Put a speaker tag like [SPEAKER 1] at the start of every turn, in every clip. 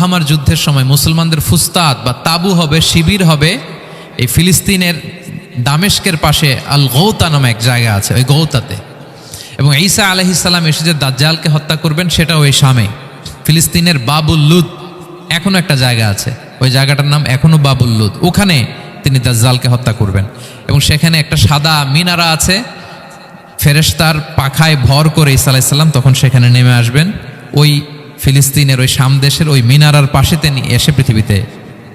[SPEAKER 1] মালহামার যুদ্ধের সময় মুসলমানদের ফুস্তাদ বা তাবু হবে, শিবির হবে এই ফিলিস্তিনের দামেস্কের পাশে আল গৌতা নামে এক জায়গা আছে, ওই গৌতাতে। এবং ঈসা আলাইহিস সালাম এসে যে দাজ্জালকে হত্যা করবেন সেটাও ওই শামে, ফিলিস্তিনের বাবুল লুদ এখনো একটা জায়গা আছে, ওই জায়গাটার নাম এখনো বাবুল লুদ, ওখানে তিনি দাজ্জালকে হত্যা করবেন। এবং সেখানে একটা সাদা মিনারা আছে, ফেরেশতার পাখায় ভর করে ঈসা আলাইহিস সালাম তখন সেখানে নেমে আসবেন। ওই ফিলিস্তিনের ওই শাম দেশের ওই মিনারার পাশে তিনি এসে পৃথিবীতে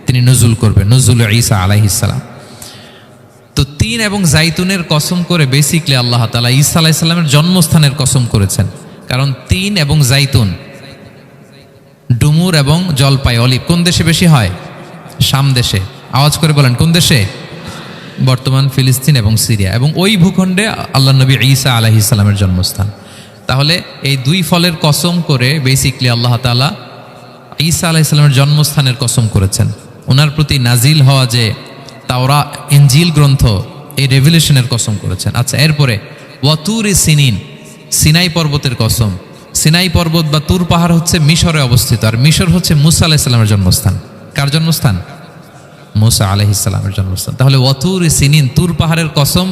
[SPEAKER 1] তিনি নজুল করবেন, নজুল ঈসা আলাইহিস সালাম। তো তিন এবং জাইতুনের কসম করে বেসিকলি আল্লাহ তাআলা ঈসা আলাইহিস সালামের জন্মস্থানের কসম করেছেন। কারণ তিন এবং জাইতুন, ডুমুর এবং জলপাই, অলিভ কোন দেশে বেশি হয়? শাম দেশে। আওয়াজ করে বলেন কোন দেশে? বর্তমান ফিলিস্তিন এবং সিরিয়া, এবং ওই ভূখণ্ডে আল্লাহ নবী ঈসা আলাইহিস সালামের জন্মস্থান। তাহলে এই দুই ফলের কসম করে বেসিকলি আল্লাহ তাআলা ঈসা আলাইহিস সালামের জন্মস্থানের কসম করেছেন। ওনার প্রতি নাজিল হওয়া যে তাওরাত ইনজিল গ্রন্থ, এই রেভিলেশনের কসম করেছেন। আচ্ছা, এরপরে ওয়াতুরি সিনিন, সিনাই পর্বতের কসম। সিনাই পর্বত বা তুর পাহাড় হচ্ছে মিশরে অবস্থিত, আর মিশর হচ্ছে মুসা আলাইহিস সালামের জন্মস্থান। কার জন্মস্থান? মুসা আলাইহিস সালামের জন্মস্থান। তাহলে ওয়াতুরি সিনিন, তুর পাহাড়ের কসম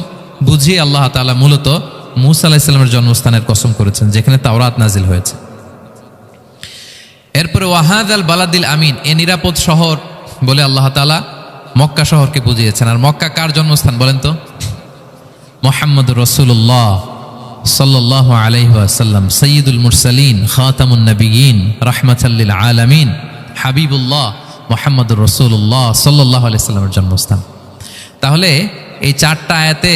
[SPEAKER 1] বুঝিয়ে আল্লাহ তাআলা মূলত মুসা আলাইহিস সালামের জন্মস্থানের কসম করেছেন, যেখানে তাওরাত নাজিল হয়েছে। এরপরে ওয়াহাদাল বালাদিল আমিন, এ নিরাপদ শহর বলে আল্লাহ তাআলা মক্কা শহরকে বুঝিয়েছেন। আর মক্কা কার জন্মস্থান বলেন তো? মুহাম্মদুর রাসূলুল্লাহ সাল্লাল্লাহু আলাইহি ওয়াসাল্লাম, সাইয়্যিদুল মুরসালিন, খাতামুন নবিয়্যিন, রাহমাতাল লিল আলামিন, হাবিবুল্লাহ মুহাম্মদুর রাসূলুল্লাহ সাল্লাল্লাহু আলাইহি ওয়াসাল্লামের জন্মস্থান। তাহলে এই চারটা আয়াতে,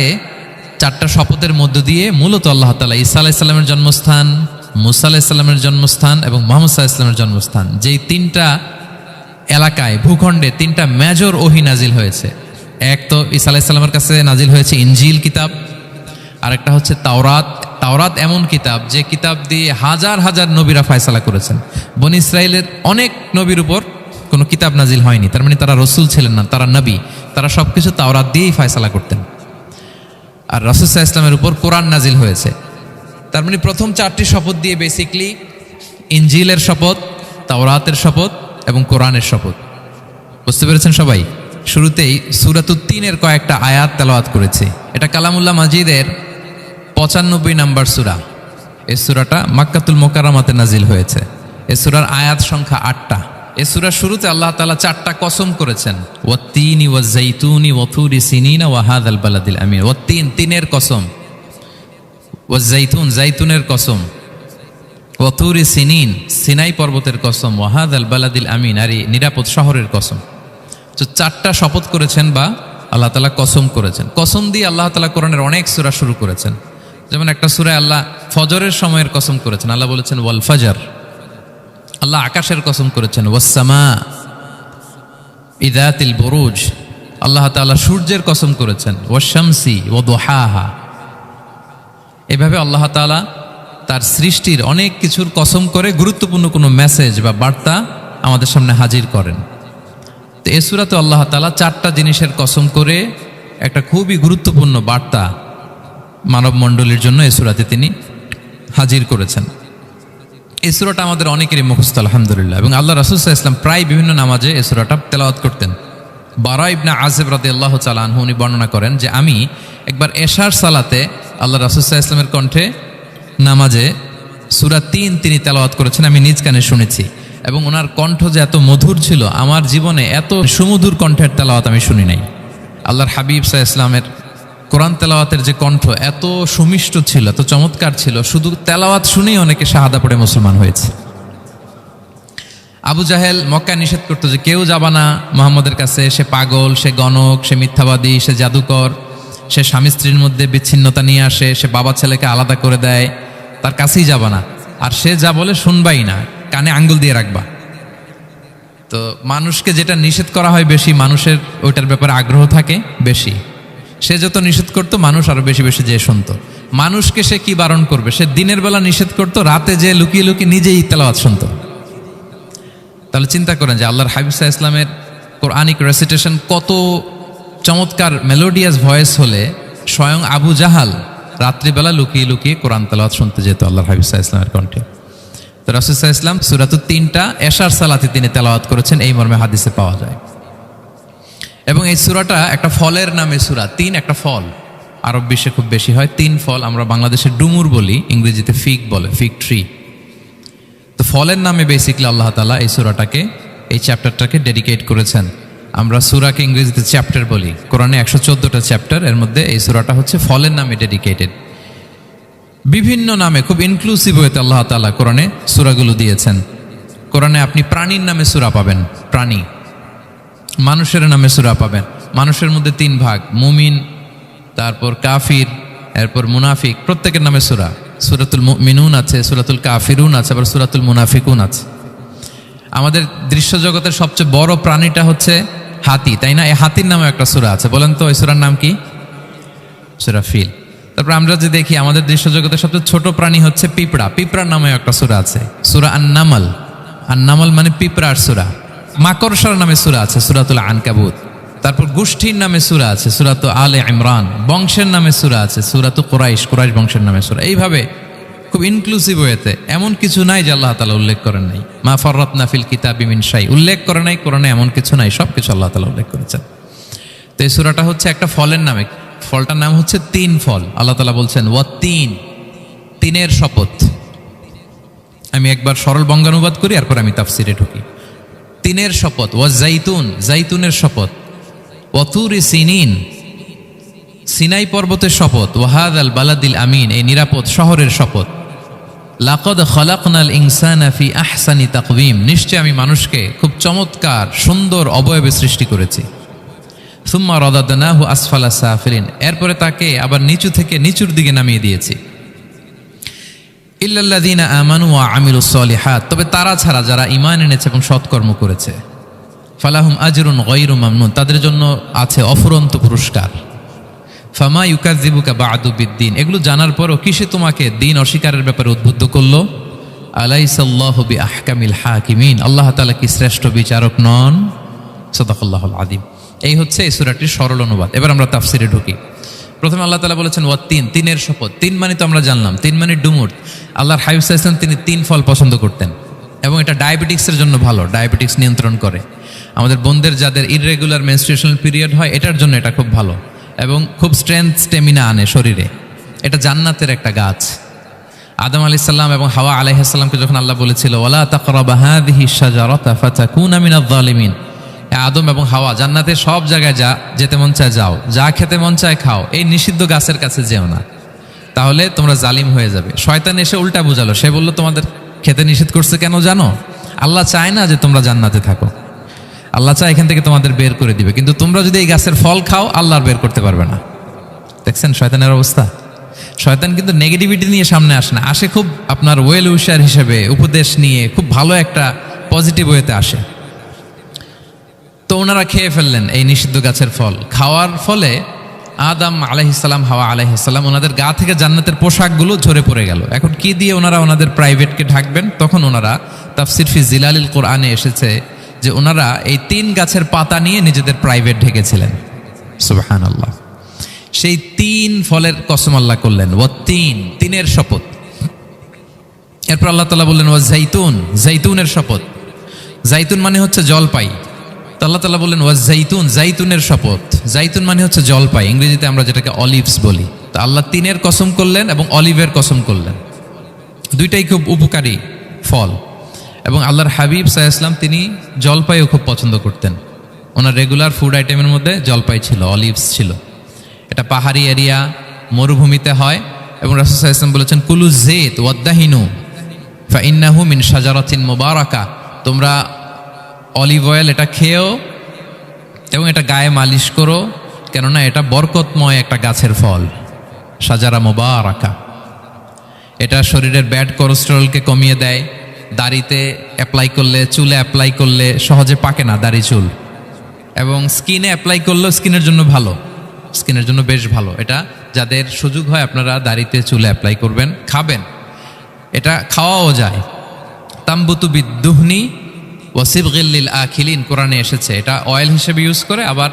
[SPEAKER 1] চারটা শপথের মধ্য দিয়ে মূলত আল্লাহ তাআলা ঈসা আলাইহিস সালামের জন্মস্থান, মুসা আলাইহিস সালামের জন্মস্থান এবং মুহাম্মদ সাল্লাল্লাহু আলাইহি ওয়াসাল্লামের জন্মস্থান, যেই তিনটা এলাকায়, ভূখণ্ডে তিনটা মেজর ওহী নাজিল হয়েছে। এক তো ঈসা আলাইহিস সালামের কাছে নাজিল হয়েছে ইনজিল কিতাব, আরেকটা হচ্ছে তাওরাত। তাওরাত এমন কিতাব যে কিতাব দিয়ে হাজার হাজার নবীরা ফয়সালা করেছেন। বনী ইসরাইলের অনেক নবীর উপর কোনো কিতাব নাজিল হয়নি, তার মানে তারা রসুল ছিলেন না, তারা নবী, তারা সবকিছু তাওরাত দিয়েই ফয়সালা করতেন। আর রাসূল সাল্লাল্লাহু আলাইহি ওয়াসাল্লামের উপর কোরআন নাজিল হয়েছে। তার মানে প্রথম চারটি শপথ দিয়ে বেসিকলি ইনজিলের শপথ, তাওরাতের শপথ এবং কোরআনের শপথ। বুঝতে পেরেছেন সবাই? শুরুতেই সূরাতুত তিনের কয়েকটা আয়াত তেলাওয়াত করেছি। এটা কালামুল্লাহ মাজিদের 95 নাম্বার সূরা। এই সূরাটা মক্কাতুল মুকাররমাতে নাজিল হয়েছে। এই সূরার আয়াত সংখ্যা 8টা। এই সূরার শুরুতে আল্লাহ তাআলা 4টা কসম করেছেন, ওয়াত-তিনি ওয়াজ-জাইতুনি ওয়া-তুরি সিনিনা ওয়া হাযাল বালাদিল আমিন। ওয়াত-তিন, তিনের কসম, ওয়াজ-জাইতুন, জাইতুনের কসম, ওয়াতুরি সিনিন, সিনাই পর্বতের কসম, ওয়া হাযাল বালাদিল আমিন, আর এই নিরাপদ শহরের কসম। তো 4টা শপথ করেছেন বা আল্লাহ তাআলা কসম করেছেন। কসম দিয়ে আল্লাহ তাআলা কোরআনের অনেক সূরা শুরু করেছেন। যেমন একটা সূরায় আল্লাহ ফজরের সময়ের কসম করেছেন, আল্লাহ বলেছেন ওয়াল ফাজর। আল্লাহ আকাশের কসম করেছেন ওয়াস সামা ইযাতিল বুরুজ। আল্লাহ তাআলা সূর্যের কসম করেছেন ওয়াশ শামসি ওয়া দুহাহা। এভাবে আল্লাহ তাআলা তার সৃষ্টির অনেক কিছুর কসম করে গুরুত্বপূর্ণ কোনো মেসেজ বা বার্তা আমাদের সামনে হাজির করেন। তো এই সূরাতে আল্লাহ তাআলা 4টা জিনিসের কসম করে একটা খুবই গুরুত্বপূর্ণ বার্তা মানব মণ্ডলীর জন্য এই সূরাতে তিনি হাজির করেছেন। এই সূরাটা আমাদের অনেকেরই মুখস্থ আলহামদুলিল্লাহ, এবং আল্লাহ রাসূল সাল্লাল্লাহু আলাইহি ওয়াসাল্লাম প্রায় বিভিন্ন নামাজে এই সূরাটা তেলাওয়াত করতেন। বারা ইবনে আযিব রাদিয়াল্লাহু তাআলা আনহু উনি বর্ণনা করেন যে আমি একবার এশার সালাতে আল্লাহ রাসূল সাল্লাল্লাহু আলাইহি ওয়াসাল্লামের কণ্ঠে নামাজে সূরা 3 তিনি তেলাওয়াত করেছেন, আমি নিজ কানে শুনেছি। এবং ওনার কণ্ঠ যে এত মধুর ছিল, আমার জীবনে এত সুমধুর কণ্ঠের তেলাওয়াত আমি শুনি নাই। আল্লাহর হাবিব সাল্লাল্লাহু আলাইহি ওয়াসাল্লামের কোরআন তেলাওয়াতের যে কণ্ঠ এত সুমিষ্ট ছিল, এত চমৎকার ছিল, শুধু তেলাওয়াত শুনেই অনেকে শাহাদা পড়ে মুসলমান হয়েছে। আবু জাহেল মক্কায় নিষেধ করতো যে কেউ যাবা না মুহাম্মদের কাছে, সে পাগল, সে গণক, সে মিথ্যাবাদী, সে জাদুকর, সে স্বামী স্ত্রীর মধ্যে বিচ্ছিন্নতা নিয়ে আসে, সে বাবা ছেলেকে আলাদা করে দেয়, তার কাছেই যাবা না। আর সে যা বলে শুনবাই না, কানে আঙ্গুল দিয়ে রাখবা। তো মানুষকে যেটা নিষেধ করা হয় বেশি, মানুষের ওইটার ব্যাপারে আগ্রহ থাকে বেশি। সে যত নিষেধ করতো মানুষ আরো বেশি বেশি যে শুনতো। মানুষকে সে কি বারণ করবে? সে দিনের বেলা নিষেধ করতো, রাতে যে লুকিয়ে লুকিয়ে নিজেই তেলাওয়াত শুনতো। তাহলে চিন্তা করেন যে আল্লাহর হাবিব সাল্লাল্লাহু আলাইহি ওয়াসাল্লামের কোরআনিক রেসিটেশন কত চমৎকার মেলোডিয়াস ভয়েস হলে স্বয়ং আবু জাহাল রাত্রিবেলা লুকিয়ে লুকিয়ে কোরআন তেলাওয়াত শুনতে যেত আল্লাহর হাবিব সাল্লাল্লাহু আলাইহি ওয়াসাল্লামের কণ্ঠে। তো রাসূল সাল্লাল্লাহু আলাইহি ওয়াসাল্লাম সূরাতুত তিনটা এশার সালাতে তিনি তেলাওয়াত করেছেন, এই মর্মে হাদিসে পাওয়া যায়। এবং এই সূরাটা একটা ফলের নামে সূরা। তিন একটা ফল, আরব বিশ্বে খুব বেশি হয়। তিন ফল, আমরা বাংলাদেশে ডুমুর বলি, ইংরেজিতে ফিগ বলে, ফিগ ট্রি। তো ফলের নামে বেসিকলি আল্লাহ তাআলা এই সূরাটাকে, এই চ্যাপ্টারটাকে ডেডিকেট করেছেন। আমরা সূরাকে ইংরেজিতে চ্যাপ্টার বলি। কোরআনে 114টা চ্যাপ্টার, এর মধ্যে এই সূরাটা হচ্ছে ফলের নামে ডেডিকেটেড। বিভিন্ন নামে খুব ইনক্লুসিভ হয়েতে আল্লাহ তাআলা কোরআনে সূরাগুলো দিয়েছেন। কোরআনে আপনি প্রাণীর নামে সূরা পাবেন, প্রাণী। মানুষের নামে সূরা পাবেন। মানুষের মধ্যে তিন ভাগ, মুমিন, তারপর কাফির, এরপর মুনাফিক। প্রত্যেকের নামে সূরা। সূরাতুল মুমিনুন আছে, সূরাতুল কাফিরুন আছে, আবার সূরাতুল মুনাফিকুন আছে। আমাদের দৃশ্য জগতের সবচেয়ে বড় প্রাণীটা হচ্ছে হাতি, তাই না? এই হাতির নামে একটা সূরা আছে। বলেন তো, এই সূরার নাম কি? সূরা ফিল। তারপর আমরা যে দেখি আমাদের দৃশ্য জগতের সবচেয়ে ছোট প্রাণী হচ্ছে পিঁপড়া। পিঁপড়ার নামে একটা সূরা আছে, সূরা আন-নামল। আন-নামল মানে পিঁপড়ার সূরা। মাকড়সার নামে সূরা আছে, সূরাতুল আনকাবুত। তারপর গোষ্ঠীর নামে সূরা আছে, সূরাতুল আলে ইমরান। বংশের নামে সূরা আছে, সূরাতুল কুরাইশ, কুরাইশ বংশের নামে সূরা। এইভাবে খুব ইনক্লুসিভ হয়েছে। এমন কিছু নাই যে আল্লাহ তাআলা উল্লেখ করেন নাই। মা ফাররাতনা ফিল কিতাবি মিন শাই, উল্লেখ করে নাই কোরআনে এমন কিছু নাই, সব কিছু আল্লাহ তাআলা উল্লেখ করেছেন। তো এই সূরাটা হচ্ছে একটা ফলের নামে। ফলটার নাম হচ্ছে তিন ফল। আল্লাহ তাআলা বলছেন ওয়াত-তিন, তিনের শপথ। আমি একবার সরল বঙ্গানুবাদ করি, এরপর আমি তাফসিরে ঢুকি। তিনের শপথ। ওয়াজ-জাইতুন, জাইতুনের শপথ। ওয়াতুরি সিনিন, সিনাই পর্বতের শপথ। ওয়াহাদাল বালাদিল আমিন, এই নিরাপদ শহরের শপথ। লাকাদ খালাকনাল ইনসানা ফি আহসানি তাকওয়িম, নিশ্চয় আমি মানুষকে খুব চমৎকার সুন্দর অবয়বে সৃষ্টি করেছি। সুম্মা রাদাদনাহু আসফালা সাফিলিন, এরপরে তাকে আবার নিচু থেকে নিচুর দিকে নামিয়ে দিয়েছি। ইল্লাল্লাযীনা আমানু ওয়া আমিলুস সলিহাত, তবে তারা ছাড়া যারা ঈমান এনেছে এবং সৎকর্ম করেছে। ফালাহুম আজরুন গায়রু মামনুন, তাদের জন্য আছে অফুরন্ত পুরস্কার। ফামা ইউকাযযিবুকা বা'দু বিদ্দিন, এগুলো জানার পরও কিসে তোমাকে দিন অস্বীকারের ব্যাপারে উদ্বুদ্ধ করলো? আলাইসাল্লাহু বিআহকামিল হাকিমিন, আল্লাহ তাআলা কি শ্রেষ্ঠ বিচারক নন? সাদাকাল্লাহুল আযীম। এই হচ্ছে এই সূরাটির সরল অনুবাদ। এবার আমরা তাফসিরে ঢুকি। প্রথমে আল্লাহ তাআলা বলেছেন ওয়াত-তিন, তিনের শপথ। তিন মানে তো আমরা জানলাম, তিন মানে ডুমুর। আল্লাহর হাবিব সাল্লাল্লাহু আলাইহি ওয়াসাল্লাম তিনি তিন ফল পছন্দ করতেন, এবং এটা ডায়াবেটিক্সের জন্য ভালো, ডায়াবেটিক্স নিয়ন্ত্রণ করে। আমাদের বোনদের যাদের ইররেগুলার মেনস্ট্রুয়েশনাল পিরিয়ড হয়, এটার জন্য এটা খুব ভালো, এবং খুব স্ট্রেংথ, স্টেমিনা আনে শরীরে। এটা জান্নাতের একটা গাছ। আদম আলাইহিস সালাম এবং হাওয়া আলাইহিস সালামকে যখন আল্লাহ বলেছিল ওয়ালা তাকরাবা হাযিহিশ শাজারাতা ফাতাকুনা মিনায যালিমিন, আদম এবং হাওয়া জান্নাতের সব জায়গায় যা যেতে মন চায় যাও, যা খেতে মন চায় খাও, এই নিষিদ্ধ গাছের কাছে যেও না, তাহলে তোমরা জালিম হয়ে যাবে। শয়তান এসে উল্টা বুঝালো, সে বলল তোমাদের খেতে নিষেধ করছে কেন জানো? আল্লাহ চায় না যে তোমরা জান্নাতে থাকো, আল্লাহ চায় এখান থেকে তোমাদের বের করে দিবে, কিন্তু তোমরা যদি এই গাছের ফল খাও আল্লাহ আর বের করতে পারবে না। দেখছেন শয়তানের অবস্থা? শয়তান কিন্তু নেগেটিভিটি নিয়ে সামনে আসে না, আসে খুব আপনার ওয়েল উইশার হিসেবে, উপদেশ নিয়ে, খুব ভালো একটা পজিটিভ ওয়েতে আসে। তো ওনারা খেয়ে ফেললেন এই নিষিদ্ধ গাছের ফল। খাওয়ার ফলে আদম আলাইহিস সালাম, হাওয়া আলাইহিস সালাম, ওনাদের গা থেকে জান্নাতের পোশাকগুলো ঝরে পড়ে গেল। এখন কি দিয়ে ওনারা ওনাদের প্রাইভেটকে ঢাকবেন? তখন ওনারা, তাফসির ফি জিলালিল কোরআনে এসেছে যে ওনারা এই তিন গাছের পাতা নিয়ে নিজেদের প্রাইভেট ঢেকেছিলেন। সুবহানাল্লাহ। সেই তিন ফলের কসম আল্লাহ করলেন, ওয়াত-তিন, তিনের শপথ। এরপর আল্লাহ তাআলা বললেন ওয়াজ-জাইতুন, জাইতুনের শপথ। জাইতুন মানে হচ্ছে জলপাই। তো আল্লাহ তাআলা বললেন ওয়াজ-জাইতুন, জাইতুনের শপথ। জাইতুন মানে হচ্ছে জলপাই, ইংরেজিতে আমরা যেটাকে অলিভস বলি। তো আল্লাহ তিনের কসম করলেন এবং অলিভের কসম করলেন। দুইটাই খুব উপকারী ফল, এবং আল্লাহর হাবিব সাল্লাল্লাহু আলাইহি ওয়াসাল্লাম তিনি জলপাইও খুব পছন্দ করতেন। ওনার রেগুলার ফুড আইটেমের মধ্যে জলপাই ছিল, অলিভস ছিল। এটা পাহাড়ি এরিয়া, মরুভূমিতে হয়, এবং রাসূল সাল্লাল্লাহু আলাইহি ওয়াসাল্লাম বলেছেন কুলু যাইত ওয়াদ-দাহিনু ফাইন্নাহু মিন শাজারাতিন মুবারাকা, তোমরা অলিভ অয়েল এটা খেও এবং এটা গায়ে মালিশ করো, কেননা এটা বরকতময় একটা গাছের ফল, শাজারা মুবারাকা। এটা শরীরের ব্যাড কোলেস্টেরলকে কমিয়ে দেয়। দাড়িতে অ্যাপ্লাই করলে, চুলে অ্যাপ্লাই করলে সহজে পাকে না দাড়ি চুল, এবং স্কিনে অ্যাপ্লাই করলেও স্কিনের জন্য ভালো, স্কিনের জন্য বেশ ভালো। এটা যাদের সুযোগ হয় আপনারা দাড়িতে চুলে অ্যাপ্লাই করবেন, খাবেন। এটা খাওয়াও যায়। তাম্বুতু বিদ্দুহনি ওয়াসিবগিল লিল আখিলিন, কোরআনে এসেছে। এটা অয়েল হিসেবে ইউজ করে, আবার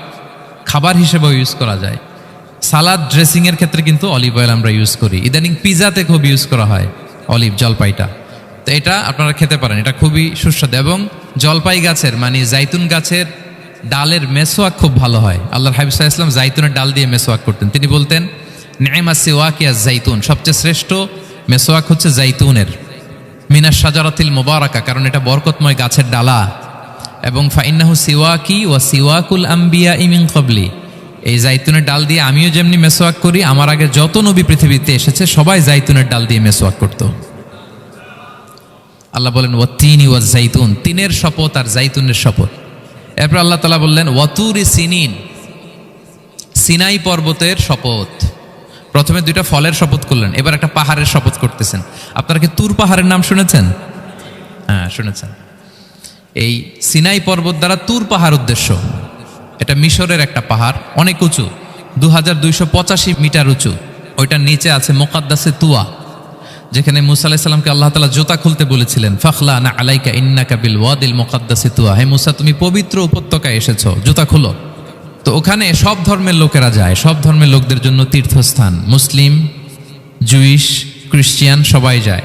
[SPEAKER 1] খাবার হিসেবেও ইউজ করা যায়। সালাদ ড্রেসিংয়ের ক্ষেত্রে কিন্তু অলিভ অয়েল আমরা ইউজ করি। ইদানিং পিজাতে খুব ইউজ করা হয় অলিভ, জলপাইটা। তো এটা আপনারা খেতে পারেন, এটা খুবই সুস্বাদু। এবং জলপাই গাছের মানে জাইতুন গাছের ডালের মেসোয়াক খুব ভালো হয়। আল্লাহর হাবিব সাল্লাল্লাহু আলাইহি ওয়াসাল্লাম জাইতুনের ডাল দিয়ে মেসোয়াক করতেন। তিনি বলতেন নি'মা সিওয়াকিয়া জাইতুন, সবচেয়ে শ্রেষ্ঠ মেসোয়াক হচ্ছে জাইতুনের, মিনাশ শাজারাতিল মুবারাকা, কারণ এটা বরকতময় গাছের ডালা। এবং ফাইন্নাহু সিওয়াকি ওয়া সিওয়াকুল আম্বিয়া মিন ক্বাবলি, এই জাইতুনের ডাল দিয়ে আমিও যেমনি মেসোয়াক করি, আমার আগে যত নবী পৃথিবীতে এসেছে সবাই জাইতুনের ডাল দিয়ে মেসোয়াক করত। আল্লাহ বলেন ওয়াতিনি ওয়াজ জাইতুন, তিনের শপথ আর জাইতুনের শপথ। এরপর আল্লাহ তাআলা বললেন ওয়াতুরি সিনিন, সিনাই পর্বতের শপথ। প্রথমে দুইটা ফলের শপথ করলেন, এবার একটা পাহাড়ের শপথ করতেছেন। আপনারা কি তুর পাহাড়ের নাম শুনেছেন? হ্যাঁ শুনেছেন। এই সিনাই পর্বত দ্বারা তুর পাহাড় উদ্দেশ্য। এটা মিশরের একটা পাহাড়, অনেক উঁচু, 2285 মিটার উঁচু। ওইটার নিচে আছে মুকাদ্দাসে তুয়া, যেখানে মুসা আলাইহিস সালামকে আল্লাহ তাআলা জুতা খুলতে বলেছিলেন, ফাখলা না আলাইকা ইন্নাকা বিল ওয়াদিল মুকাদ্দাসি তুয়া, হে মুসা তুমি পবিত্র উপত্যকায় এসেছো, জুতা খুলো। তো ওখানে সব ধর্মের লোকেরা যায়, সব ধর্মের লোকদের জন্য তীর্থস্থান, মুসলিম, জুইশ, খ্রিস্টিয়ান সবাই যায়।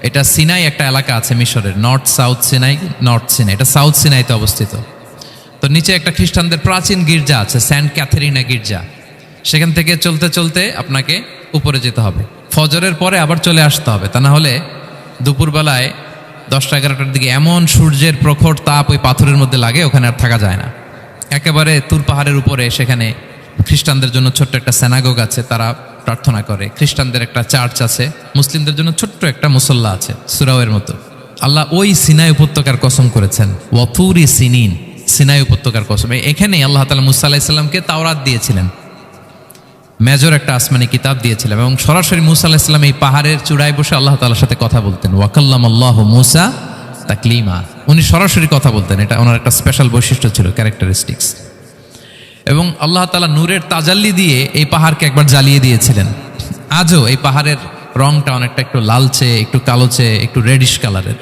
[SPEAKER 1] এটা সিনাই একটা এলাকা আছে মিশরের, north south Sinai, north Sinai, এটা সাউথ সিনাইতে অবস্থিত। তো নিচে একটা খ্রিস্টানদের প্রাচীন গির্জা আছে, সেন্ট ক্যাথেরিনা গির্জা। সেখান থেকে চলতে চলতে আপনাকে উপরে যেতে হবে, ফজরের পরে আবার চলে আসতে হবে, তা না হলে দুপুরবেলায় 10টা-11টার দিকে এমন সূর্যের প্রখর তাপ ওই পাথরের মধ্যে লাগে, ওখানে আর থাকা যায় না। একেবারে তুর পাহাড়ের উপরে সেখানে খ্রিস্টানদের জন্য ছোট্ট একটা সিনাগোগ আছে, তারা প্রার্থনা করে। খ্রিস্টানদের একটা চার্চ আছে, মুসলিমদের জন্য ছোট্ট একটা মুসল্লা আছে সুরাওয়ের মতো। আল্লাহ ওই সিনাই উপত্যকার কসম করেছেন, ওয়াতুরি সিনিন, সিনাই উপত্যকার কসম। এখানেই আল্লাহ তাআলা মুসা আলাইহিস সালামকে তাওরাত দিয়েছিলেন, মেজর একটা আসমানি কিতাব দিয়েছিলেন। এবং সরাসরি মুসা আলাইহিস সালাম এই পাহাড়ের চূড়ায় বসে আল্লাহ তাআলার সাথে কথা বলতেন। ওয়াকাল্লামাল্লাহু মুসা তাকলিমা, উনি সরাসরি কথা বলতেন, এটা ওনার একটা স্পেশাল বৈশিষ্ট্য ছিল, ক্যারেক্টারিস্টিক্স। এবং আল্লাহ তাআলা নূরের তাজাল্লি দিয়ে এই পাহাড়কে একবার জ্বালিয়ে দিয়েছিলেন। আজও এই পাহাড়ের রংটা অনেকটা একটু লালচে, একটু কালোচে, একটু রেডিশ কালারের।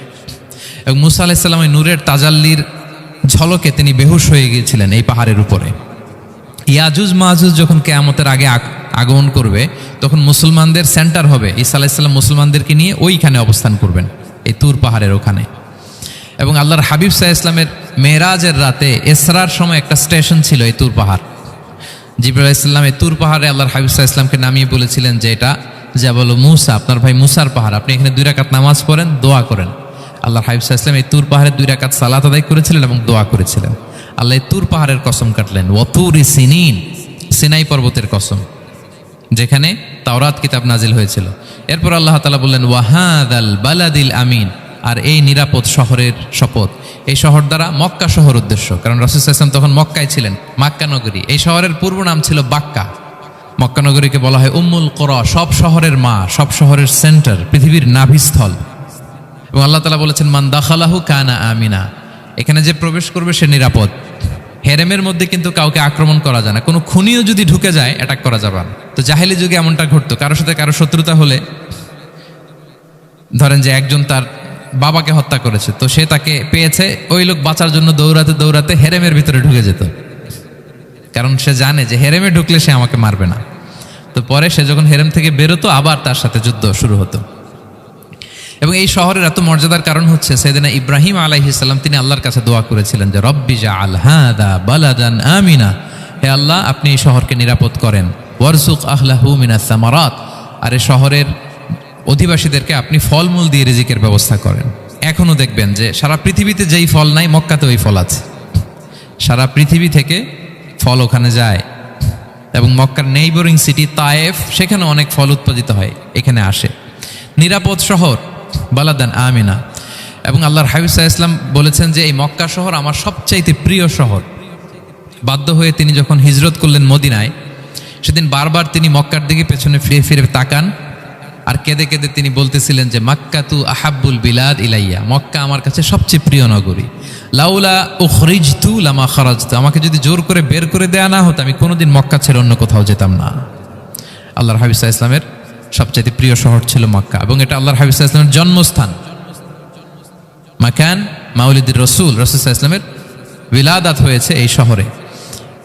[SPEAKER 1] এবং মুসা আলাইহিস সালাম এই নূরের তাজাল্লির ঝলকে তিনি বেহুশ হয়ে গিয়েছিলেন এই পাহাড়ের উপরে। ইয়াজুজ মাহুজ যখন কিয়ামতের আগে আগমন করবে, তখন মুসলমানদের সেন্টার হবে। ঈসা আলাইহিস সালাম মুসলমানদেরকে নিয়ে ওইখানে অবস্থান করবেন, এই তুর পাহাড়ের ওখানে। এবং আল্লাহর হাবিব সাল্লাল্লাহু আলাইহি ওয়াসাল্লামের মেরাজের রাতে ইসরার সময় একটা স্টেশন ছিল এই তুর পাহাড়। জিবরাইল আলাইহিস সালাম এই তুর পাহাড়ে আল্লাহর হাবিব সাল্লাল্লাহু আলাইহি ওয়াসাল্লামকে নামিয়ে বলেছিলেন যে এটা জাবাল মুসা, আপনার ভাই মুসার পাহাড়, আপনি এখানে 2 রাকাত নামাজ পড়েন, দোয়া করেন। আল্লাহর হাবিব সাল্লাল্লাহু আলাইহি ওয়াসাল্লাম এই তুর পাহাড়ে 2 রাকাত সালাত আদায় করেছিলেন এবং দোয়া করেছিলেন। আল্লাহ এই তুর পাহাড়ের কসম কাটলেন, ওয়াতুরি সিনিন, সিনাই পর্বতের কসম, যেখানে তাওরাত কিতাব নাজিল হয়েছিল। এরপর আল্লাহ তাআলা বললেন ওয়াহাদাল বালাদিল আমিন, আর এই নিরাপদ শহরের শপথ। এই শহর দ্বারা মক্কা শহর উদ্দেশ্য, কারণ রাসূল সাল্লাল্লাহু আলাইহি ওয়াসাল্লাম তখন মক্কায় ছিলেন, মক্কা নগরী। এই শহরের পূর্ব নাম ছিল বাক্কা। মক্কা নগরীকে বলা হয় উম্মুল কুরা, সব শহরের মা, সব শহরের সেন্টার, পৃথিবীর নাভিস্থল। এবং আল্লাহ তাআলা বলেছেন মান দাখালাহু কানা আমিনা, এখানে যে প্রবেশ করবে সে নিরাপদ। হেরেমের মধ্যে কিন্তু কাউকে আক্রমণ করা যায় না, কোনো খুনিও যদি ঢুকে যায় অ্যাটাক করা যাবে না। তো জাহেলি যুগে এমনটা ঘটতো, কারোর সাথে কারো শত্রুতা হলে, ধরেন যে একজন তার বাবাকে হত্যা করেছে, তো সে তাকে পেয়েছে, ওই লোক বাঁচার জন্য দৌড়াতে দৌড়াতে হেরেমের ভিতরে ঢুকে যেত, কারণ সে জানে যে হেরেমে ঢুকলে সে আমাকে মারবে না। তো পরে সে যখন হেরেম থেকে বেরোতো, আবার তার সাথে যুদ্ধ শুরু হতো। এবং এই শহরের এত মর্যাদার কারণ হচ্ছে সাইয়েদনা ইব্রাহিম আলাইহিস সালাম তিনি আল্লাহর কাছে দোয়া করেছিলেন যে রব্বি জাআল হাদা বালাদান আমিনা, হে আল্লাহ আপনি এই শহরকে নিরাপদ করেন, ওয়ারযুক আহলাহু মিনাস সামারাত, আর এই শহরের অধিবাসীদেরকে আপনি ফলমূল দিয়ে রিজিকের ব্যবস্থা করেন। এখনো দেখবেন যে সারা পৃথিবীতে যেই ফল নাই মক্কাতে ওই ফল আছে, সারা পৃথিবী থেকে ফল ওখানে যায়। এবং মক্কার নেইবরিং সিটি তায়েফ, সেখানে অনেক ফল উৎপাদিত হয়, এখানে আসে। নিরাপদ শহর বালাদান আমিনা। এবং আল্লাহর হাবিব সাল্লাল্লাহু আলাইহি ওয়াসাল্লাম বলেছেন যে এই মক্কা শহর আমার সবচাইতে প্রিয় শহর। বাধ্য হয়ে তিনি যখন হিজরত করলেন মদিনায়, সেদিন বারবার তিনি মক্কার দিকে পেছনে ফিরে ফিরে তাকান, আর কেঁদে কেঁদে তিনি বলতেছিলেন যে মাক্কাতু আহাব্বুল বিলাদ ইলাইয়া, মক্কা আমার কাছে সবচেয়ে প্রিয় নগরী। লাউলা উখরিজতু লামা খারাজতু, আমাকে যদি জোর করে বের করে দেয়া না হতো আমি কোনোদিন মক্কা ছেড়ে অন্য কোথাও যেতাম না। আল্লাহর হাবিব সাল্লাল্লাহু আলাইহি ওয়াসাল্লামের সবচেয়ে প্রিয় শহর ছিল মক্কা, এবং এটা আল্লাহর হাবিব সাল্লাল্লাহু আলাইহি ওয়াসাল্লামের জন্মস্থান, মাকান মাউলিদির রাসূল, রাসূল সাল্লাল্লাহু আলাইহি ওয়াসাল্লামের বিলাদাত হয়েছে এই শহরে।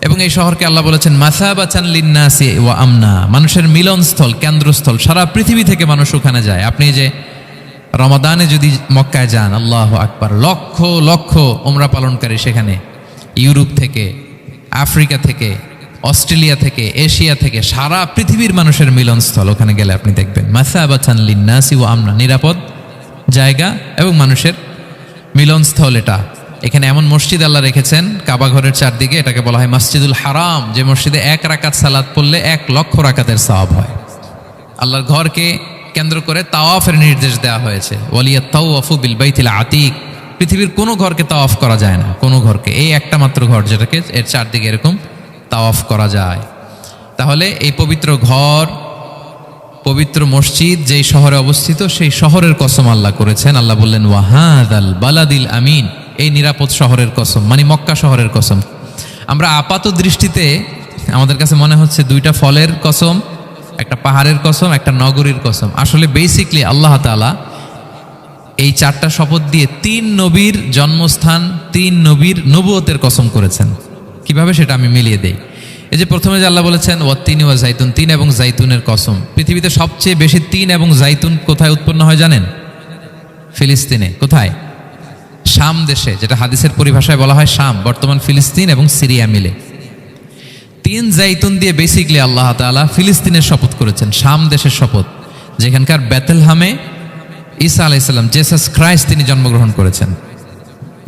[SPEAKER 1] এবং এই শহরকে আল্লাহ বলেছেন মাসাবাতান লিন্নাসি ওয়া আমনা, মানুষের মিলনস্থল, কেন্দ্রস্থল, সারা পৃথিবী থেকে মানুষ ওখানে যায়। আপনি যে রমাদানে যদি মক্কায় যান, আল্লাহু আকবার, লক্ষ লক্ষ উমরা পালনকারী সেখানে, ইউরোপ থেকে, আফ্রিকা থেকে, অস্ট্রেলিয়া থেকে, এশিয়া থেকে, সারা পৃথিবীর মানুষের মিলনস্থল। ওখানে গেলে আপনি দেখবেন মাসাবাতান লিন্নাসি ওয়া আমনা, নিরাপদ জায়গা এবং মানুষের মিলনস্থল। এটা এখানে এমন মসজিদ আল্লাহ রেখেছেন কাবা ঘরের চারদিকে, এটাকে বলা হয় মসজিদুল হারাম, যে মসজিদে 1 রাকাত সালাত পড়লে 1 লক্ষ রাকাতের সওয়াব হয়। আল্লাহর ঘরকে কেন্দ্র করে তাওয়াফের নির্দেশ দেওয়া হয়েছে, ওয়ালিয়াত তাওয়াফু বিল বাইতিল আতিক। পৃথিবীর কোনো ঘরকে তাওয়াফ করা যায় না, কোনো ঘরকে, এই একটা মাত্র ঘর যেটাকে এর চারদিকে এরকম তাওয়াফ করা যায়। তাহলে এই পবিত্র ঘর, পবিত্র মসজিদ যেই শহরে অবস্থিত, সেই শহরের কসম আল্লাহ করেছেন। আল্লাহ বললেন ওয়াহাদাল বালাদিল আমিন, এই নিরাপদ শহরের কসম, মানে মক্কা শহরের কসম। আমরা আপাত দৃষ্টিতে আমাদের কাছে মনে হচ্ছে দুইটা ফলের কসম, একটা পাহাড়ের কসম, একটা নগরীর কসম। আসলে বেসিকলি আল্লাহ তাআলা এই 4টা শপথ দিয়ে 3 নবীর জন্মস্থান, 3 নবীর নবুয়তের কসম করেছেন। কিভাবে সেটা আমি মিলিয়ে দেই। এই যে প্রথমে যে আল্লাহ বলেছেন ওয়াত্তিনি ওয়া জাইতুন, 3 এবং জাইতুনের কসম। পৃথিবীতে সবচেয়ে বেশি 3 এবং জাইতুন কোথায় উৎপন্ন হয় জানেন? ফিলিস্তিনে। কোথায়? শাম দেশে, যেটা হাদিসের পরিভাষায় বলা হয় শাম, বর্তমান ফিলিস্তিন এবং সিরিয়া মিলে। 3 জাইতুন দিয়ে বেসিকলি আল্লাহ তাআলা ফিলিস্তিনের শপথ করেছেন, শাম দেশের শপথ, যেখানকার বেথলহামে ঈসা আলাইহিস সালাম, জেসাস ক্রাইস্ট, তিনি জন্মগ্রহণ করেছেন,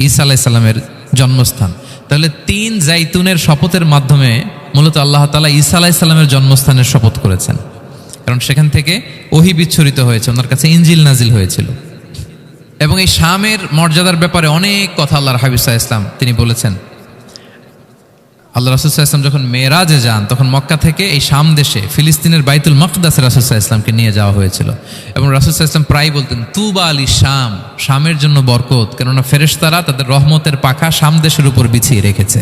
[SPEAKER 1] ঈসা আলাইহিস সালামের জন্মস্থান। তাহলে 3 জাইতুনের শপথের মাধ্যমে মূলত আল্লাহ তাআলা ঈসা আলাইহিস সালামের জন্মস্থানের শপথ করেছেন, কারণ সেখান থেকে ওহী বিচ্ছুরিত হয়েছে, ওনার কাছে ইনজিল নাজিল হয়েছিল। এবং এই শামের মর্যাদার ব্যাপারে অনেক কথা আল্লাহর হাবিব সাল্লাল্লাহু আলাইহি ওয়াসাল্লাম তিনি বলেছেন। আল্লাহ রাসূল সাল্লাল্লাহু আলাইহি ওয়াসাল্লাম যখন মেরাজে যান, তখন মক্কা থেকে এই শাম দেশে ফিলিস্তিনের বাইতুল মাকদাসে রাসূল সাল্লাল্লাহু আলাইহি ওয়াসাল্লামকে নিয়ে যাওয়া হয়েছিল। এবং রাসূল সাল্লাল্লাহু আলাইহি ওয়াসাল্লাম প্রায় বলতেন তুবা আলি শাম, শামের জন্য বরকত, কেননা ফেরেশতারা তাদের রহমতের পাখা শাম দেশের উপর বিছিয়ে রেখেছে।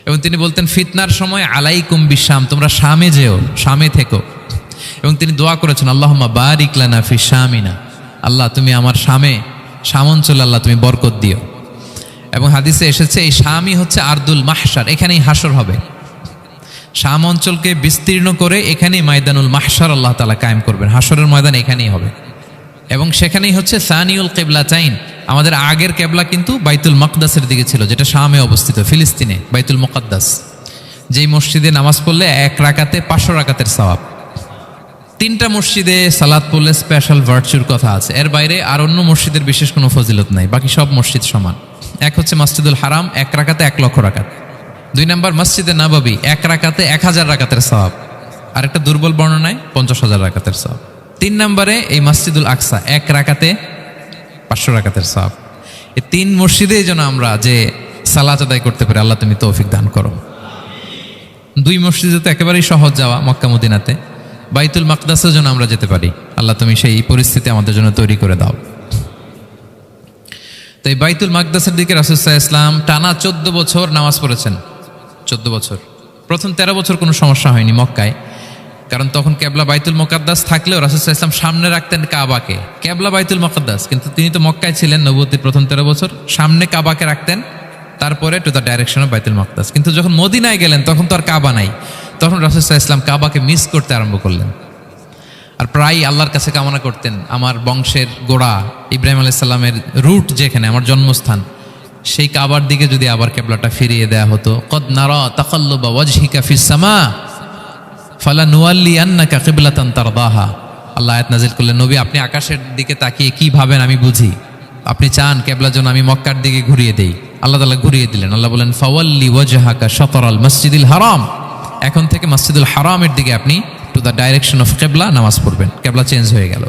[SPEAKER 1] এবং তিনি বলতেন ফিতনার সময় আলাইকুম বিশাম, তোমরা শামে যেও, শামে থেকো। এবং তিনি দোয়া করেছেন আল্লাহুম্মা বারিক লানা ফি শামিনা, আল্লাহ তুমি আমার শামে, শাম অঞ্চলে আল্লাহ তুমি বরকত দিও। এবং হাদিসে এসেছে এই শামই হচ্ছে আরদুল মাহশার, এখানেই হাসর হবে। শাম অঞ্চলকে বিস্তীর্ণ করে এখানেই ময়দানুল মাহশার আল্লাহ তাআলা কায়েম করবেন, হাসরের ময়দান এখানেই হবে। এবং সেখানেই হচ্ছে সানিউল কিবলাতাইন, আমাদের আগের কেবলা কিন্তু বাইতুল মাকদাসের দিকে ছিল, যেটা শামে অবস্থিত, ফিলিস্তিনে বাইতুল মুকাদ্দাস, যেই মসজিদে নামাজ পড়লে 1 রাকাতে 500 রাকাতের সওয়াব। 3টা মসজিদে সালাত পড়লে স্পেশাল ভার্চুর কথা আছে, এর বাইরে আর অন্য মসজিদের বিশেষ কোনো ফজিলত নাই, বাকি সব মসজিদ সমান। এক হচ্ছে মসজিদুল হারাম, 1 রাকাতে 1 লক্ষ রাকাত। 2 নম্বর মসজিদে নববী, 1 রাকাতে 1000 রাকাতের সওয়াব। আর একটা দুর্বল বর্ণনায় 50,000 রাকাতের সওয়াব। 3 নম্বরে এই মসজিদুল আকসা, 1 রাকাতে 500 রাকাতের সওয়াব। এই 3 মসজিদেই যেন আমরা যে সালাত আদায় করতে পারি, আল্লাহ তুমি তৌফিক দান করো। 2 মসজিদে তো একেবারেই সহজ যাওয়া, মক্কা মদিনাতে। বাইতুল মাকদাসের জন্য আমরা যেতে পারি, আল্লাহ তুমি সেই পরিস্থিতি আমাদের জন্য তৈরি করে দাও। তো এই বাইতুল মাকদাসের দিকে রাসূল সাল্লাল্লাহু আলাইহি ওয়াসাল্লাম টানা 14 বছর নামাজ পড়েছেন। 14 বছর। প্রথম 13 বছর কোনো সমস্যা হয়নি মক্কায়, কারণ তখন কেবলা বাইতুল মুকাদ্দাস থাকলেও রাসূল সাল্লাল্লাহু আলাইহি ওয়াসাল্লাম সামনে রাখতেন কাবাকে, কেবলা বাইতুল মুকাদ্দাস, কিন্তু তিনি তো মক্কায় ছিলেন নবুয়তের প্রথম 13 বছর, সামনে কাবাকে রাখতেন, তারপরে টু দ্য ডাইরেকশন অফ বাইতুল মুকাদ্দাস। কিন্তু যখন মদিনায় গেলেন তখন তো আর কাবা নাই, তখন রাসূল সাল্লাল্লাহু আলাইহি ওয়াসাল্লাম কাবাকে মিস করতে আরম্ভ করলেন। আর প্রায় আল্লাহর কাছে কামনা করতেন আমার বংশের গোড়া ইব্রাহিম আলাইহিস সালামের রুট, যেখানে আমার জন্মস্থান, সেই কাবার দিকে যদি আবার কেবলাটা ফিরিয়ে দেয়া হতো। কদ নারা তাকাল্লুবা ওয়াজহিকা ফিস সামা ফালানুওয়াল্লিয়ান্নাকা কিবলাতান তারদাহা। আল্লাহ আয়াত নাযিল করলেন, নবী আপনি আকাশের দিকে তাকিয়ে কি ভাবেন আমি বুঝি, আপনি চান কেবলা যেন আমি মক্কার দিকে ঘুরিয়ে দেই। আল্লাহ তাআলা ঘুরিয়ে দিলেন। আল্লাহ বলেন ফাওয়াল্লি ওয়াজহাকা শাতরাল মসজিদিল হারাম, এখন থেকে মসজিদুল হারামের দিকে আপনি টু দ্য ডাইরেকশন অফ কেবলা নামাজ পড়বেন। কেবলা চেঞ্জ হয়ে গেল।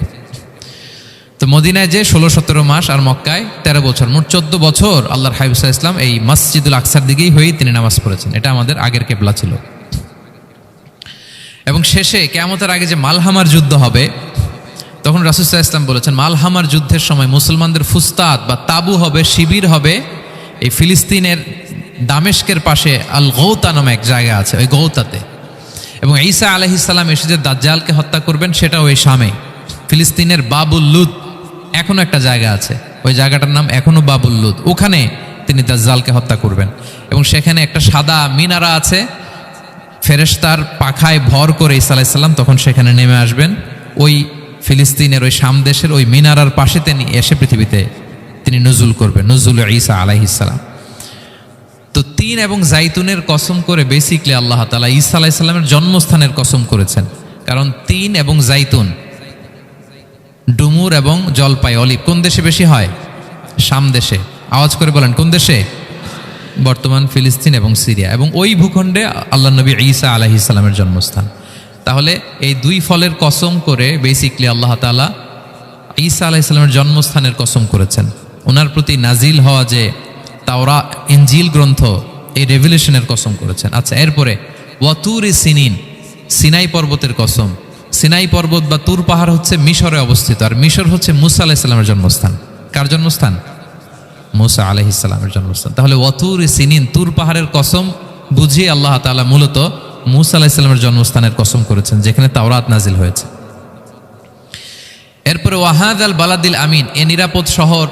[SPEAKER 1] তো মদিনায় যে 16-17 মাস আর মক্কায় 13 বছর, মোট 14 বছর আল্লাহর হাবিব সাল্লাল্লাহু আলাইহি ওয়াসাল্লাম এই মসজিদুল আকসার দিকেই হয়েই তিনি নামাজ পড়েছেন। এটা আমাদের আগের কেবলা ছিল। এবং শেষে কিয়ামতের আগে যে মালহামার যুদ্ধ হবে, তখন রাসূল সাল্লাল্লাহু আলাইহি ওয়াসাল্লাম বলেছেন মালহামার যুদ্ধের সময় মুসলমানদের ফুস্তাদ বা তাবু হবে, শিবির হবে এই ফিলিস্তিনের দামেস্কের পাশে আল গৌতা নামে এক জায়গা আছে, ওই গৌতাতে। এবং ঈসা আলাইহিস সালাম এসে যে দাজ্জালকে হত্যা করবেন সেটাও ওই শামে, ফিলিস্তিনের বাবুল লুদ এখনো একটা জায়গা আছে, ওই জায়গাটার নাম এখনো বাবুল লুদ, ওখানে তিনি দাজ্জালকে হত্যা করবেন। এবং সেখানে একটা সাদা মিনারা আছে, ফেরেশতার পাখায় ভর করে ঈসা আলাইহিস সালাম তখন সেখানে নেমে আসবেন। ওই ফিলিস্তিনের ওই শাম দেশের ওই মিনারার পাশে তিনি এসে পৃথিবীতে তিনি নজুল করবেন, নজুল ঈসা আলাইহিস সালাম। তো তিন এবং জাইতুনের কসম করে বেসিকলি আল্লাহ তাআলা ঈসা আলাইহিস সালামের জন্মস্থানের কসম করেছেন। কারণ তিন এবং জাইতুন, ডুমুর এবং জলপাই, অলিভ কোন দেশে বেশি হয়? শাম দেশে। আওয়াজ করে বলেন কোন দেশে? বর্তমান ফিলিস্তিন এবং সিরিয়া, এবং ওই ভূখণ্ডে আল্লাহ নবী ঈসা আলাইহিস সালামের জন্মস্থান। তাহলে এই দুই ফলের কসম করে বেসিকলি আল্লাহ তাআলা ঈসা আলাইহিস সালামের জন্মস্থানের কসম করেছেন। ওনার প্রতি নাজিল হওয়া যে তাওরাত ইনজিল গ্রন্থ, এই রেভেলেশনের কসম করেছেন। আচ্ছা, এরপরে ওয়াতুরি সিনিন, সিনাই পর্বতের কসম। সিনাই পর্বত বা তুর পাহাড় হচ্ছে মিশরে অবস্থিত, আর মিশর হচ্ছে মুসা আলাইহিস সালামের জন্মস্থান। কার জন্মস্থান? মুসা আলাইহিস সালামের জন্মস্থান। তাহলে ওয়াতুরি সিনিন, তুর পাহাড়ের কসম বুঝিয়ে আল্লাহ তাআলা মূলত মুসা আলাইহিস সালামের জন্মস্থানের কসম করেছেন, যেখানে তাওরাত নাজিল হয়েছে। এরপরে ওয়াহাদাল বালাদিল আমিন, এ নিরাপদ শহর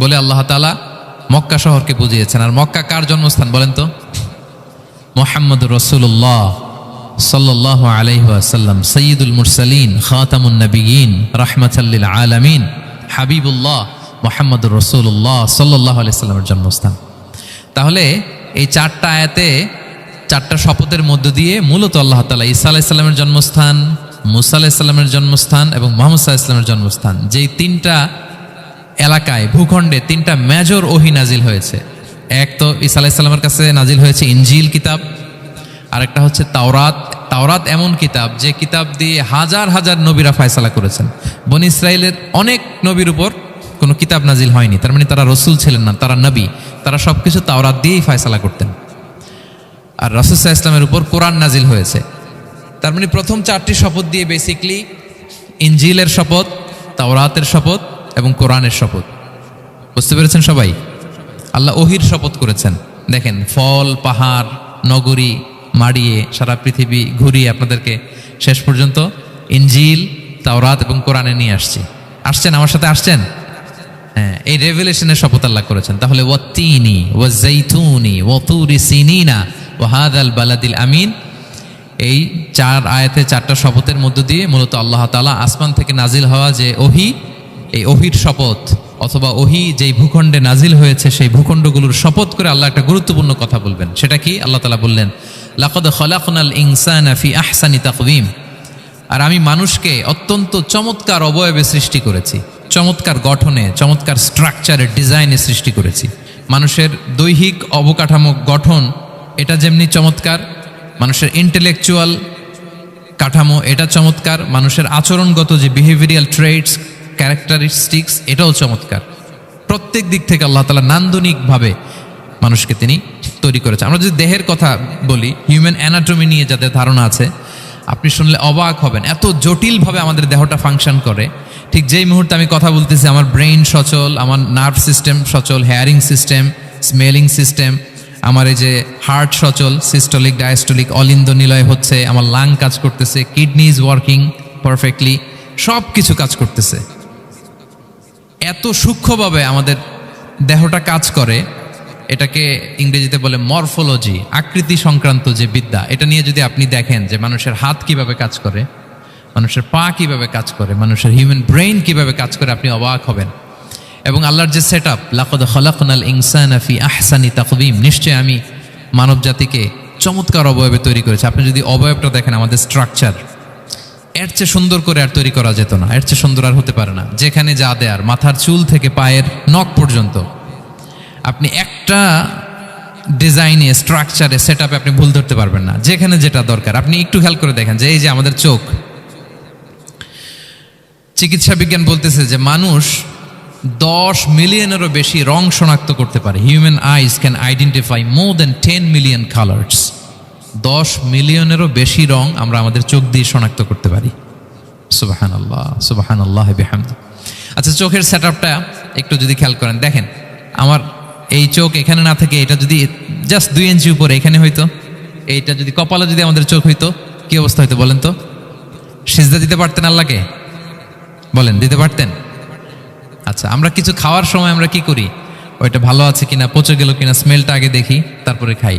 [SPEAKER 1] বলে আল্লাহ তাআলা মক্কা শহরকে বুঝিয়েছেন। আর মক্কা কার জন্মস্থান বলেন তো? মুহাম্মদুর রাসূলুল্লাহ সাল্লাল্লাহু আলাইহি ওয়াসাল্লাম, সাইয়্যিদুল মুরসালিন, খাতামুন নবিয়্যিন, রাহমাতাল লিল আলামিন, হাবিবুল্লাহ মুহাম্মদুর রাসূলুল্লাহ সাল্লাল্লাহু আলাইহি ওয়াসাল্লামের জন্মস্থান। তাহলে এই চারটা আয়াতে, চারটা শপথের মধ্য দিয়ে মূলত আল্লাহ তাআলা ঈসা আলাইহিস সালামের জন্মস্থান, মুসা আলাইহিস সালামের জন্মস্থান এবং মুহাম্মদ সাল্লাল্লাহু আলাইহি ওয়াসাল্লামের জন্মস্থান, যেই তিনটা এলাকায়, ভূখণ্ডে তিনটা মেজর ওহী নাজিল হয়েছে। এক তো ঈসা আলাইহিস সালামের কাছে নাজিল হয়েছে ইনজিল কিতাব, আরেকটা হচ্ছে তাওরাত। তাওরাত এমন কিতাব যে কিতাব দিয়ে হাজার হাজার নবীরা ফয়সালা করেছেন। বনি ইসরাইলের অনেক নবীর উপর কোনো কিতাব নাজিল হয়নি, তার মানে তারা রসুল ছিলেন না, তারা নবী। তারা সবকিছু তাওরাত দিয়েই ফয়সালা করতেন। আর রাসূল সাল্লাল্লাহু আলাইহি ওয়াসাল্লামের উপর কোরআন নাজিল হয়েছে। তার মানে প্রথম চারটি শপথ দিয়ে বেসিকলি ইনজিলের শপথ, তাওরাতের শপথ এবং কোরআনের শপথ। বুঝতে পেরেছেন সবাই? আল্লাহ ওহির শপথ করেছেন। দেখেন, ফল, পাহাড়, নগরী মাড়িয়ে সারা পৃথিবী ঘুরিয়ে আপনাদেরকে শেষ পর্যন্ত ইনজিল, তাওরাত এবং কোরআনে নিয়ে আসছেন। আমার সাথে আসছেন? হ্যাঁ, এই রেভেলেশনের শপথ আল্লাহ করেছেন। তাহলে ওয়াত্তিনি ওয়াজাইতুনি ওয়াতুরি সিনিনা ওয়া হাদাল বালাদিল আমিন, এই চার আয়াতে চারটা শপথের মধ্য দিয়ে মূলত আল্লাহ তাআলা আসমান থেকে নাজিল হওয়া যে ওহী, এই ওহীর শপথ অথবা ওহী যেই ভূখণ্ডে নাজিল হয়েছে সেই ভূখণ্ডগুলোর শপথ করে আল্লাহ একটা গুরুত্বপূর্ণ কথা বলবেন। সেটা কি? আল্লাহ তাআলা বললেন, লাকাদ খালাকনাল ইনসানা ফি আহসানি তাকওয়িম, আর আমি মানুষকে অত্যন্ত চমৎকার অবয়বে সৃষ্টি করেছি, চমৎকার গঠনে, চমৎকার স্ট্রাকচারের ডিজাইনে সৃষ্টি করেছি। মানুষের দৈহিক অবকাঠামো গঠন এটা যেমনি চমৎকার, মানুষের ইন্টেলেকচুয়াল কাঠামো এটা চমৎকার, মানুষের আচরণগত যে বিহেভিয়ারাল ট্রেটস, ক্যারেক্টারিস্টিক্স এটাও চমৎকার। প্রত্যেক দিক থেকে আল্লাহ তাআলা নান্দনিকভাবে মানুষকে তিনি তৈরি করেছে। আমরা যদি দেহের কথা বলি, হিউম্যান অ্যানাটমি নিয়ে যাদের ধারণা আছে, আপনি শুনলে অবাক হবেন এত জটিলভাবে আমাদের দেহটা ফাংশন করে। ঠিক যেই মুহূর্তে আমি কথা বলতেছি, আমার ব্রেইন সচল, আমার নার্ভ সিস্টেম সচল, হেয়ারিং সিস্টেম, স্মেলিং সিস্টেম, আমার এই যে হার্ট সচল, সিস্টোলিক, ডায়াস্টোলিক, অলিন্দ নিলয় হচ্ছে, আমার লাং কাজ করতেছে, কিডনি ইজ ওয়ার্কিং পারফেক্টলি, সব কিছু কাজ করতেছে। এত সূক্ষ্মভাবে আমাদের দেহটা কাজ করে, এটাকে ইংরেজিতে বলে মরফোলজি, আকৃতি সংক্রান্ত যে বিদ্যা। এটা নিয়ে যদি আপনি দেখেন যে মানুষের হাত কিভাবে কাজ করে, মানুষের পা কিভাবে কাজ করে, মানুষের হিউম্যান ব্রেইন কিভাবে কাজ করে, আপনি অবাক হবেন। এবং আল্লাহর যে সেট আপ, লাকাদ খালাকনাল ইনসানা ফি আহসানি তাকওয়িম, নিশ্চয় আমি মানব জাতিকে চমৎকার অবয়বে তৈরি করেছি। আপনি যদি অবয়বটা দেখেন, আমাদের স্ট্রাকচার, এর চেয়ে সুন্দর করে আর তৈরি করা যেত না, এর চেয়ে সুন্দর আর হতে পারে না। যেখানে যা দেয়ার, মাথার চুল থেকে পায়ের নখ পর্যন্ত, আপনি একটা ডিজাইনে, স্ট্রাকচারে, সেট আপে আপনি ভুল ধরতে পারবেন না। যেখানে যেটা দরকার, আপনি একটু খেয়াল করে দেখেন যে এই যে আমাদের চোখ, চিকিৎসা বিজ্ঞান বলতেছে যে মানুষ 10 মিলিয়নেরও বেশি রং শনাক্ত করতে পারে। Human eyes can identify more than 10 million colours. 10 মিলিয়নেরও বেশি রং আমরা আমাদের চোখ দিয়ে শনাক্ত করতে পারি। সুবহানাল্লাহ, সুবহানাল্লাহ বিহামদি। আচ্ছা, চোখের সেট আপটা একটু যদি খেয়াল করেন, দেখেন আমার এই চোখ এখানে না থেকে এটা যদি জাস্ট 2 ইঞ্চি উপরে এখানে হইতো, এইটা যদি কপালে যদি আমাদের চোখ হইতো, কি অবস্থা হইতো বলেন তো? সিজদা দিতে পারতেন আল্লাহকে? বলেন, দিতে পারতেন? আচ্ছা, আমরা কিছু খাওয়ার সময় আমরা কি করি? ওইটা ভালো আছে কিনা, পচে গেল কিনা, স্মেলটা আগে দেখি, তারপরে খাই।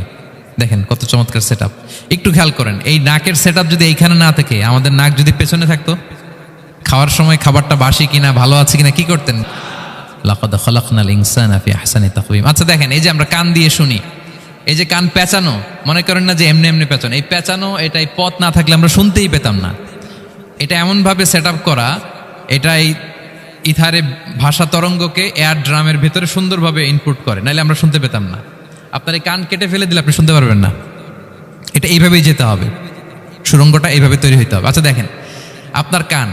[SPEAKER 1] দেখেন কত চমৎকার সেট আপ। একটু খেয়াল করেন, এই নাকের সেট আপ যদি এইখানে না থাকে, আমাদের নাক যদি পেছনে থাকতো, খাওয়ার সময় খাবারটা বাসি কিনা, ভালো আছে কিনা কি করতেন? লাকাদ খালাকনাল ইনসানা ফি আহসানি তাকওয়িম। আচ্ছা দেখেন, এই যে আমরা কান দিয়ে শুনি, এই যে কান পেঁচানো, মনে করেন না যে এমনি এমনি পেঁচানো, এই পেঁচানো, এটাই পথ না থাকলে আমরা শুনতেই পেতাম না। এটা এমনভাবে সেট আপ করা, এটাই ইথারে ভাষা তরঙ্গকে এয়ার ড্রামের ভেতরে সুন্দরভাবে ইনপুট করে, নাহলে আমরা শুনতে পেতাম না। আপনার এই কান কেটে ফেলে দিলে আপনি শুনতে পারবেন না। এটা এইভাবেই যেতে হবে, সুরঙ্গটা এইভাবে তৈরি হইতে হবে। আচ্ছা দেখেন, আপনার কান,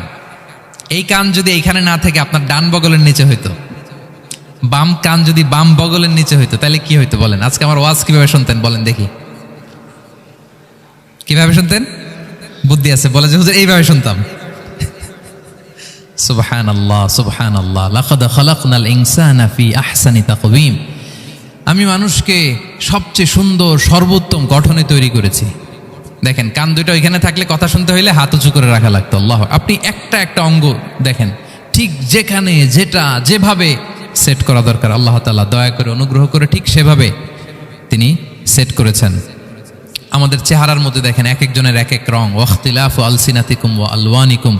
[SPEAKER 1] এই কান যদি এইখানে না থেকে আপনার ডান বগলের নিচে হইতো, বাম কান যদি বাম বগলের নিচে হইতো, তাহলে কি হইতো বলেন? আজকে আমার ওয়াজ কিভাবে শুনতেন বলেন দেখি, কিভাবে শুনতেন? বুদ্ধি আছে বলে যে হুজুর এইভাবে শুনতাম। সুবহানাল্লাহ, সুবহানাল্লাহ। লাকাদ খালাকনাল ইনসানা ফি আহসানি তাকওয়িম। আমি মানুষকে সবচেয়ে সুন্দর সর্বোত্তম গঠনে তৈরি করেছি। দেখেন, কান দুটো ওইখানে থাকলে কথা শুনতে হইলে হাত উঁচু করে রাখা লাগতো। আল্লাহ, আপনি একটা একটা অঙ্গ দেখেন, ঠিক যেখানে যেটা যেভাবে সেট করা দরকার, আল্লাহ তাআলা দয়া করে অনুগ্রহ করে ঠিক সেভাবে তিনি সেট করেছেন। আমাদের চেহারার মধ্যে দেখেন, এক একজনের এক এক রং। ওয়াখতিলাফু আলসিনাতিকুম ওয়া আলওয়ানিকুম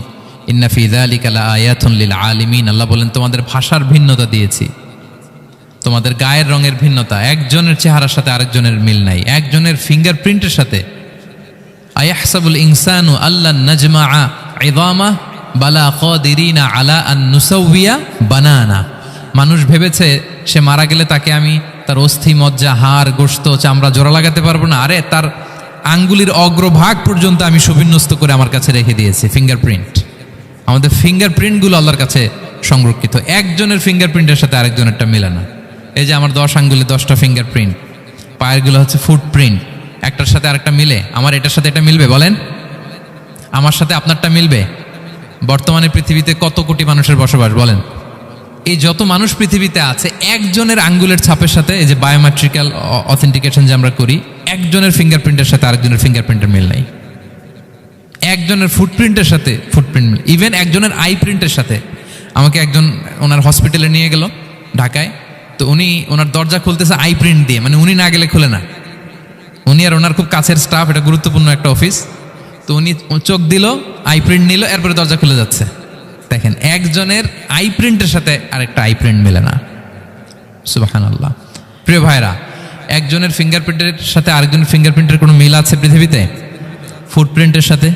[SPEAKER 1] ইন্না ফি যালিকা লাআয়াতুন লিল আলিমিন। আল্লাহ বলেন, তোমাদের ভাষার ভিন্নতা দিয়েছি, তোমাদের গায়ের রঙের ভিন্নতা, একজনের চেহারার সাথে আরেকজনের মিল নাই, একজনের ফিঙ্গারপ্রিন্টের সাথে। আয়াহসাবুল ইনসানু আল্লান নাজমাআ ইযামা বালা কাদিরিনা আলা আন নুসাউইয়া বানানা। মানুষ ভেবেছে সে মারা গেলে তাকে আমি তার অস্থি, মজ্জা, হাড়, গোশত, চামড়া জোড়া লাগাতে পারবো না। আরে তার আঙ্গুলির অগ্রভাগ পর্যন্ত আমি সুবিন্যস্ত করে আমার কাছে রেখে দিয়েছি। ফিঙ্গারপ্রিন্ট, আমাদের ফিঙ্গারপ্রিন্টগুলো আল্লাহর কাছে সংরক্ষিত। একজনের ফিঙ্গারপ্রিন্টের সাথে আরেকজনেরটা মিলে না। এই যে আমার 10 আঙ্গুলে 10টা ফিঙ্গারপ্রিন্ট, পায়েরগুলো হচ্ছে ফুটপ্রিন্ট, একটার সাথে আরেকটা মিলে। আমার এটার সাথে এটা মিলবে বলেন? আমার সাথে আপনারটা মিলবে? বর্তমানে পৃথিবীতে কত কোটি মানুষের বসবাস বলেন? এই যত মানুষ পৃথিবীতে আছে, একজনের আঙ্গুলের ছাপের সাথে, এই যে বায়োমেট্রিক্যাল অথেন্টিকেশন যে আমরা করি, একজনের ফিঙ্গারপ্রিন্টের সাথে আরেকজনের ফিঙ্গারপ্রিন্টের মিল নাই। একজনের ফুটপ্রিন্টের সাথে ফুটপ্রিন্ট মিল, ইভেন একজনের আই প্রিন্টের সাথে। আমাকে একজন ওনার হসপিটালে নিয়ে গেল ঢাকায়, তো উনি ওনার দরজা খুলতেছে আই প্রিন্ট দিয়ে, মানে উনি না গেলে খুলে না। উনি আর ওনার খুব কাছের স্টাফ, এটা গুরুত্বপূর্ণ একটা অফিস, তো উনি চোখ দিল, আই প্রিন্ট নিল, এরপরে দরজা খুলে যাচ্ছে। দেখেন, একজনের আই প্রিন্টের সাথে আরেকটা আই প্রিন্ট মেলে না। সুবহানাল্লাহ। প্রিয় ভাইরা, একজনের ফিঙ্গারপ্রিন্টের সাথে আরেকজনের ফিঙ্গারপ্রিন্টের কোনো মিল আছে পৃথিবীতে? ফুটপ্রিন্টের সাথে,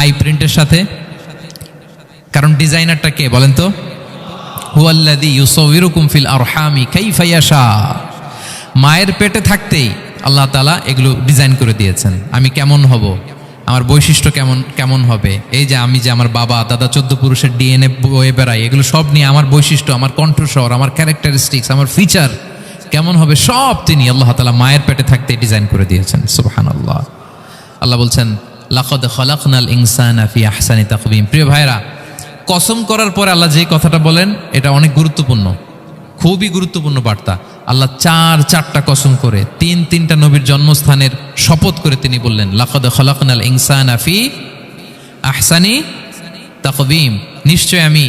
[SPEAKER 1] আই প্রিন্টের সাথে? কারণ ডিজাইনারটা কে বলেন তো? হুয়াল্লাযী ইউসাউবিরুকুম ফিল আরহামি কাইফা ইয়াশা। মায়ের পেটে থাকতেই আল্লাহ তাআলা এগুলো ডিজাইন করে দিয়েছেন। আমি কেমন হব, আমার বৈশিষ্ট্য কেমন কেমন হবে, এই যে আমি যে আমার বাবা দাদা 14 পুরুষের ডিএনএ বয়ে বেড়াই, এগুলো সব নিয়ে আমার বৈশিষ্ট্য, আমার কণ্ঠস্বর, আমার ক্যারেক্টারিস্টিক্স, আমার ফিচার কেমন হবে, সব তিনি আল্লাহ তাআলা মায়ের পেটে থাকতে ডিজাইন করে দিয়েছেন। সুবহানাল্লাহ। আল্লাহ বলছেন, লাকাদ খালাকনাল ইনসানা ফি আহসানি তাকওয়িম। প্রিয় ভাইরা, কসম করার পরে আল্লাহ যে কথাটা বলেন, এটা অনেক গুরুত্বপূর্ণ, খুবই গুরুত্বপূর্ণ বার্তা। আল্লাহ চারটা কসম করে, তিনটা নবীর জন্মস্থানের শপথ করে তিনি বললেন, লাকাদ খালাকনাল ইনসানা ফি আহসানি তাকওয়িম। নিশ্চয় আমি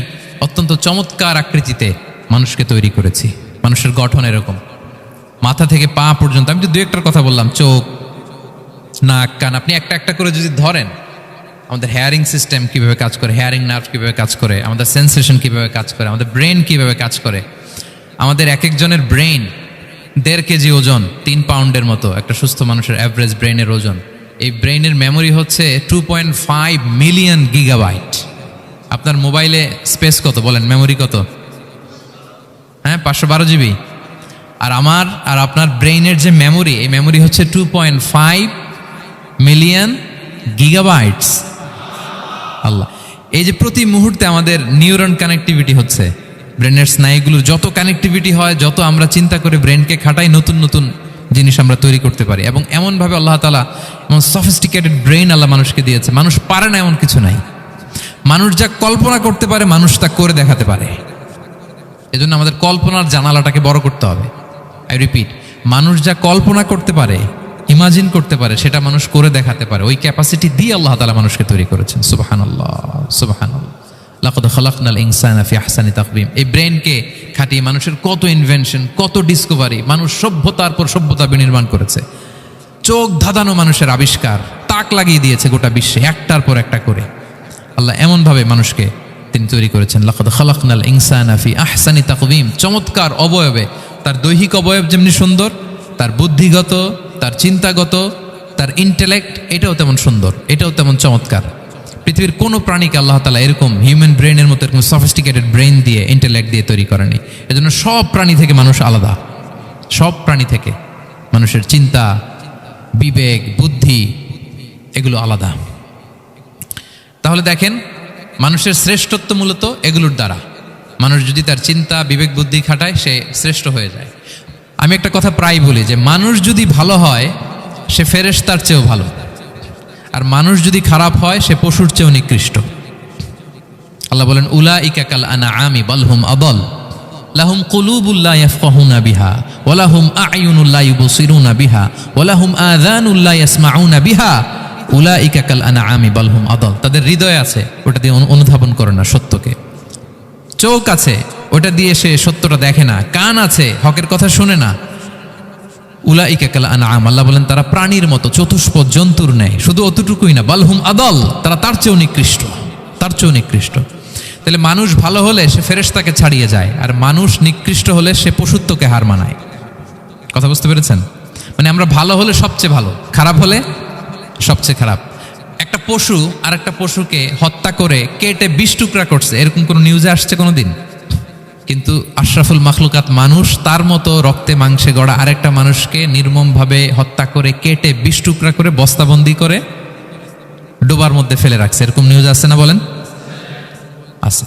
[SPEAKER 1] অত্যন্ত চমৎকার আকৃতিতে মানুষকে তৈরি করেছি। মানুষের গঠন এরকম, মাথা থেকে পা পর্যন্ত। আমি তো দু একটার কথা বললাম, চোখ, নাক, কান, আপনি একটা একটা করে যদি ধরেন, আমাদের হেয়ারিং সিস্টেম কিভাবে কাজ করে, হেয়ারিং নার্ভ কিভাবে কাজ করে, আমাদের সেন্সেশন কিভাবে কাজ করে, আমাদের ব্রেন কিভাবে কাজ করে। আমাদের এক একজনের ব্রেন 1.5 কেজি ওজন, 3 পাউন্ডের মতো একটা সুস্থ মানুষের অ্যাভারেজ ব্রেনের ওজন। এই ব্রেনের মেমোরি হচ্ছে 2.5 মিলিয়ন গিগাবাইট। আপনার মোবাইলে স্পেস কত বলেন, মেমোরি কত? হ্যাঁ, 512 জিবি। আর আমার আর আপনার ব্রেইনের যে মেমোরি, এই মেমোরি হচ্ছে 2.5 মিলিয়ন গিগাবাইটস। আল্লাহ, এই যে প্রতি মুহূর্তে আমাদের নিউরন কানেক্টিভিটি হচ্ছে, ব্রেনের স্নায়ুগুলোর যত কানেক্টিভিটি হয়, যত আমরা চিন্তা করে ব্রেনকে খাটাই, নতুন নতুন জিনিস আমরা তৈরি করতে পারি। এবং এমনভাবে আল্লাহ তাআলা এমন সফিস্টিকেটেড ব্রেন আল্লাহ মানুষকে দিয়েছে, মানুষ পারে না এমন কিছু নাই। মানুষ যা কল্পনা করতে পারে, মানুষ তা করে দেখাতে পারে। এজন্য আমাদের কল্পনার জানালাটাকে বড় করতে হবে। আই রিপিট, মানুষ যা কল্পনা করতে পারে, ইমাজিন করতে পারে, সেটা মানুষ করে দেখাতে পারে। ওই ক্যাপাসিটি দিয়ে আল্লাহ তাআলা মানুষকে তৈরি করেছেন। সুবহানাল্লাহ, সুবহানাল্লাহ। লাকাদ খালাকনাল ইনসানা ফি আহসানি তাকওয়িম। এই ব্রেনকে খাটিয়ে মানুষের কত ইনভেনশন, কত ডিসকভারি, মানুষ সভ্যতার পর সভ্যতা বিনির্মাণ করেছে। চোখ ধাঁধানো মানুষের আবিষ্কার, তাক লাগিয়ে দিয়েছে গোটা বিশ্বে একটার পর একটা করে। আল্লাহ এমনভাবে মানুষকে তিনি তৈরি করেছেন। লাকাদ খালাকনাল ইনসানা ফি আহসানি তাকওয়িম, চমৎকার অবয়বে, তার দৈহিক অবয়ব যেমনি সুন্দর, তার বুদ্ধিগত, তার চিন্তাগত, তার ইন্টেলেক্ট এটাও তেমন সুন্দর, এটাও তেমন চমৎকার। পৃথিবীর কোনো প্রাণীকে আল্লাহ তাআলা এরকম হিউম্যান ব্রেনের মতো এরকম সফিস্টিকেটেড ব্রেন দিয়ে, ইন্টেলেক্ট দিয়ে তৈরি করেনি। এজন্য সব প্রাণী থেকে মানুষ আলাদা, সব প্রাণী থেকে মানুষের চিন্তা, বিবেক, বুদ্ধি এগুলো আলাদা। তাহলে দেখেন, মানুষের শ্রেষ্ঠত্ব মূলত এগুলোর দ্বারা। মানুষ যদি তার চিন্তা, বিবেক, বুদ্ধি খাটায়, সে শ্রেষ্ঠ হয়ে যায়। আমি একটা কথা প্রায় বলি যে মানুষ যদি ভালো হয় সে ফেরেশতার চেয়েও ভালো, আর মানুষ যদি খারাপ হয় সে পশুর চেয়েও নিকৃষ্ট। আল্লাহ বলেন উলাইকা কাল আনআমি বাল হুম আদাল লাহুম কুলুবুল লা ইয়াফকাহুনা বিহা ওয়া লাহুম আ'য়ুনুল লা ইউবসিরুনা বিহা ওয়া লাহুম আযানুল লা ইয়াসমাউনা বিহা উলাইকা কাল আনআমি বাল হুম আদাল। তাদের হৃদয় আছে, ওটা দিয়ে অনুধাবন করে না সত্যকে। চোখ আছে, ওটা দিয়ে সে সত্যটা দেখে না। কান আছে, হকের কথা শুনে না। উলাইকা কাল আনআম, আল্লাহ বলেন তারা প্রাণীর মতো, চতুষ্পদ জন্তুর ন্যায়। শুধু অতটুকুই না, বাল হুম আদাল, তারা তার চেয়েও নিকৃষ্ট, তার চেয়েও নিকৃষ্ট। তাহলে মানুষ ভালো হলে সে ফেরেশতাকে ছাড়িয়ে যায়, আর মানুষ নিকৃষ্ট হলে সে পশুত্বকে হার মানায়। কথা বুঝতে পেরেছেন? মানে আমরা ভালো হলে সবচেয়ে ভালো, খারাপ হলে সবচেয়ে খারাপ। একটা পশু আর একটা পশুকে হত্যা করে কেটে 20 টুকরা করছে, এরকম কোনো নিউজে আসছে কোনোদিন? কিন্তু আশরাফুল মাখলুকাত মানুষ তার মতো রক্তে মাংসে গড়া আরেকটা মানুষকে নির্মমভাবে হত্যা করে কেটে 20 টুকরা করে বস্তাবন্দি করে ডোবার মধ্যে ফেলে রাখছে, এরকম নিউজ আছে না বলেন? আছে।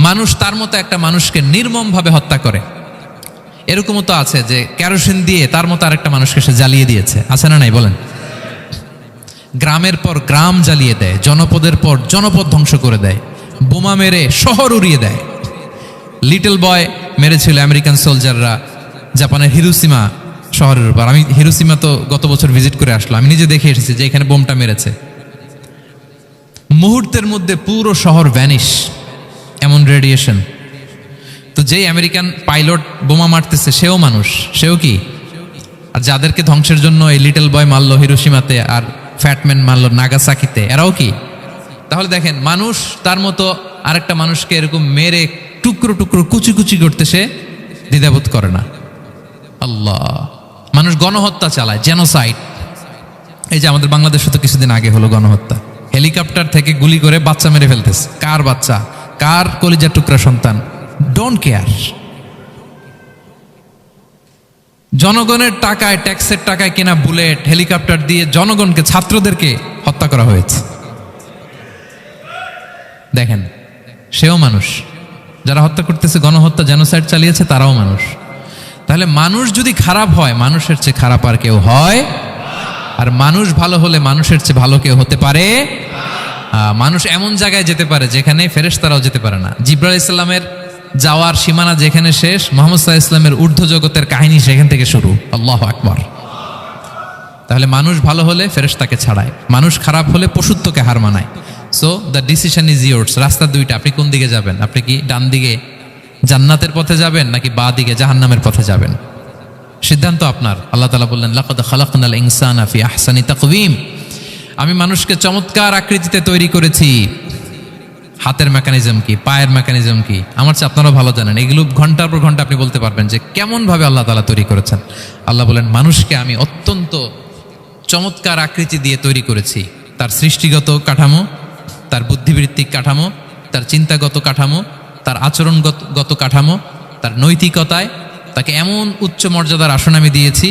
[SPEAKER 1] মানুষ তার মতো একটা মানুষকে নির্মমভাবে হত্যা করে। এরকমও তো আছে যে কেরোসিন দিয়ে তার মতো আরেকটা মানুষকে সে জ্বালিয়ে দিয়েছে, আছে না নাই বলেন? গ্রামের পর গ্রাম জ্বালিয়ে দেয়, জনপদের পর জনপদ ধ্বংস করে দেয়, বোমা মেরে শহর উড়িয়ে দেয়। লিটল বয় মেরেছিল আমেরিকান সোলজাররা জাপানের হিরোশিমা শহরের উপর। আমি হিরোশিমা তো গত বছর ভিজিট করে আসলাম, আমি নিজে দেখে এসেছি যে এখানে বোমটা মেরেছে। মুহূর্তের মধ্যে পুরো শহর ভ্যানিশ, এমন রেডিয়েশন। তো যেই আমেরিকান পাইলট বোমা মারতেছে সেও মানুষ, সেও কি? আর যাদেরকে ধ্বংসের জন্য এই লিটল বয় মারলো হিরোশিমাতে আর ফ্যাটম্যান মারলো নাগাসাকিতে, এরাও কি? তাহলে দেখেন, মানুষ তার মতো আরেকটা মানুষকে এরকম মেরে টুকরো টুকরো কুচি কুচি করতে সে দ্বিধাবোধ করে না। আল্লাহ, মানুষ গণহত্যা চালায়, জেনোসাইড। এই যে আমাদের বাংলাদেশে তো কিছুদিন আগে হলো গণহত্যা, হেলিকপ্টার থেকে গুলি করে বাচ্চা মেরে ফেলতেছে। কার বাচ্চা, কার কলিজার টুকরা সন্তান, ডোন্ট কেয়ার। জনগণের টাকায়, ট্যাক্সের টাকায় কেনা বুলেট, হেলিকপ্টার দিয়ে জনগণকে, ছাত্রদেরকে হত্যা করা হয়েছে। দেখেন, সেও মানুষ। যারা হত্যা করতেছে, গণহত্যা, জেনোসাইড চালিয়েছে, তারাও মানুষ। তাহলে মানুষ যদি খারাপ হয়, মানুষের চেয়ে খারাপ আর কেউ হয়? আর মানুষ ভালো হলে মানুষের চেয়ে ভালো কেউ হতে পারে? মানুষ এমন জায়গায় যেতে পারে যেখানে ফেরেশতারাও যেতে পারে না। জিবরাইল ইসলামের যাওয়ার সীমানা যেখানে শেষ, মুহাম্মদ সাল্লাল্লাহু আলাইহি ওয়াসাল্লামের ঊর্ধ্ব জগতের কাহিনী সেখান থেকে শুরু। আল্লাহু আকবার। তাহলে মানুষ ভালো হলে ফেরেশতাকে ছাড়ায়, মানুষ খারাপ হলে পশুত্বকে হার মানায়। So the decision is yours. রাস্তা দুইটা, আপনি কোন দিকে যাবেন? আপনি কি ডান দিকে জান্নাতের পথে যাবেন নাকি বাঁ দিকে জাহান্নামের পথে যাবেন? সিদ্ধান্ত আপনার। আল্লাহ তাআলা বললেন লাকাদ খালাকনাল ইনসানা ফি আহসানি তাকওয়িম, আমি মানুষকে চমৎকার আকৃতিতে তৈরি করেছি। হাতের মেকানিজম কি, পায়ের মেকানিজম কি, আমার চেয়ে আপনারা ভালো জানেন। এগুলো ঘন্টার পর ঘন্টা আপনি বলতে পারবেন যে কেমন ভাবে আল্লাহ তাআলা তৈরি করেছেন। আল্লাহ বলেন মানুষকে আমি অত্যন্ত চমৎকার আকৃতি দিয়ে তৈরি করেছি। তার সৃষ্টিগত কাঠামো, তার বুদ্ধিবৃত্তিক কাঠামো, তার চিন্তাগত কাঠামো, তার আচরণগত কাঠামো, তার নৈতিকতায় তাকে এমন উচ্চ মর্যাদার আসন আমি দিয়েছি,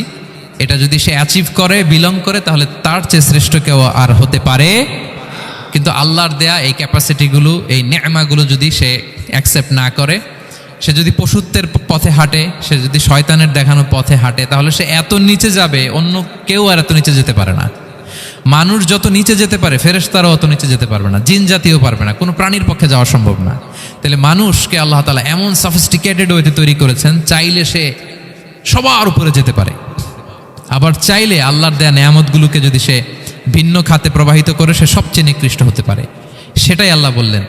[SPEAKER 1] এটা যদি সে অ্যাচিভ করে, বিলং করে, তাহলে তার চেয়ে শ্রেষ্ঠ কেউ আর হতে পারে। কিন্তু আল্লাহর দেয়া এই ক্যাপাসিটিগুলো, এই নেয়ামাগুলো যদি সে অ্যাকসেপ্ট না করে, সে যদি পশুত্বের পথে হাঁটে, সে যদি শয়তানের দেখানো পথে হাঁটে, তাহলে সে এত নিচে যাবে, অন্য কেউ আর এত নিচে যেতে পারে না। মানুষ যত নিচে যেতে পারে, ফেরেশতারাও অত নিচে যেতে পারবে না, জিন জাতিও পারবে না, কোনো প্রাণীর পক্ষে যাওয়া সম্ভব না। তাহলে মানুষকে আল্লাহ তাআলা এমন সফিস্টিকেটেড ওয়েতে তৈরি করেছেন, চাইলে সে সবার উপরে যেতে পারে, আবার চাইলে আল্লাহর দেয়া নেয়ামতগুলোকে যদি সে ভিন্ন খাতে প্রবাহিত করে, সে সবচেয়ে নিকৃষ্ট হতে পারে। সেটাই আল্লাহ বললেন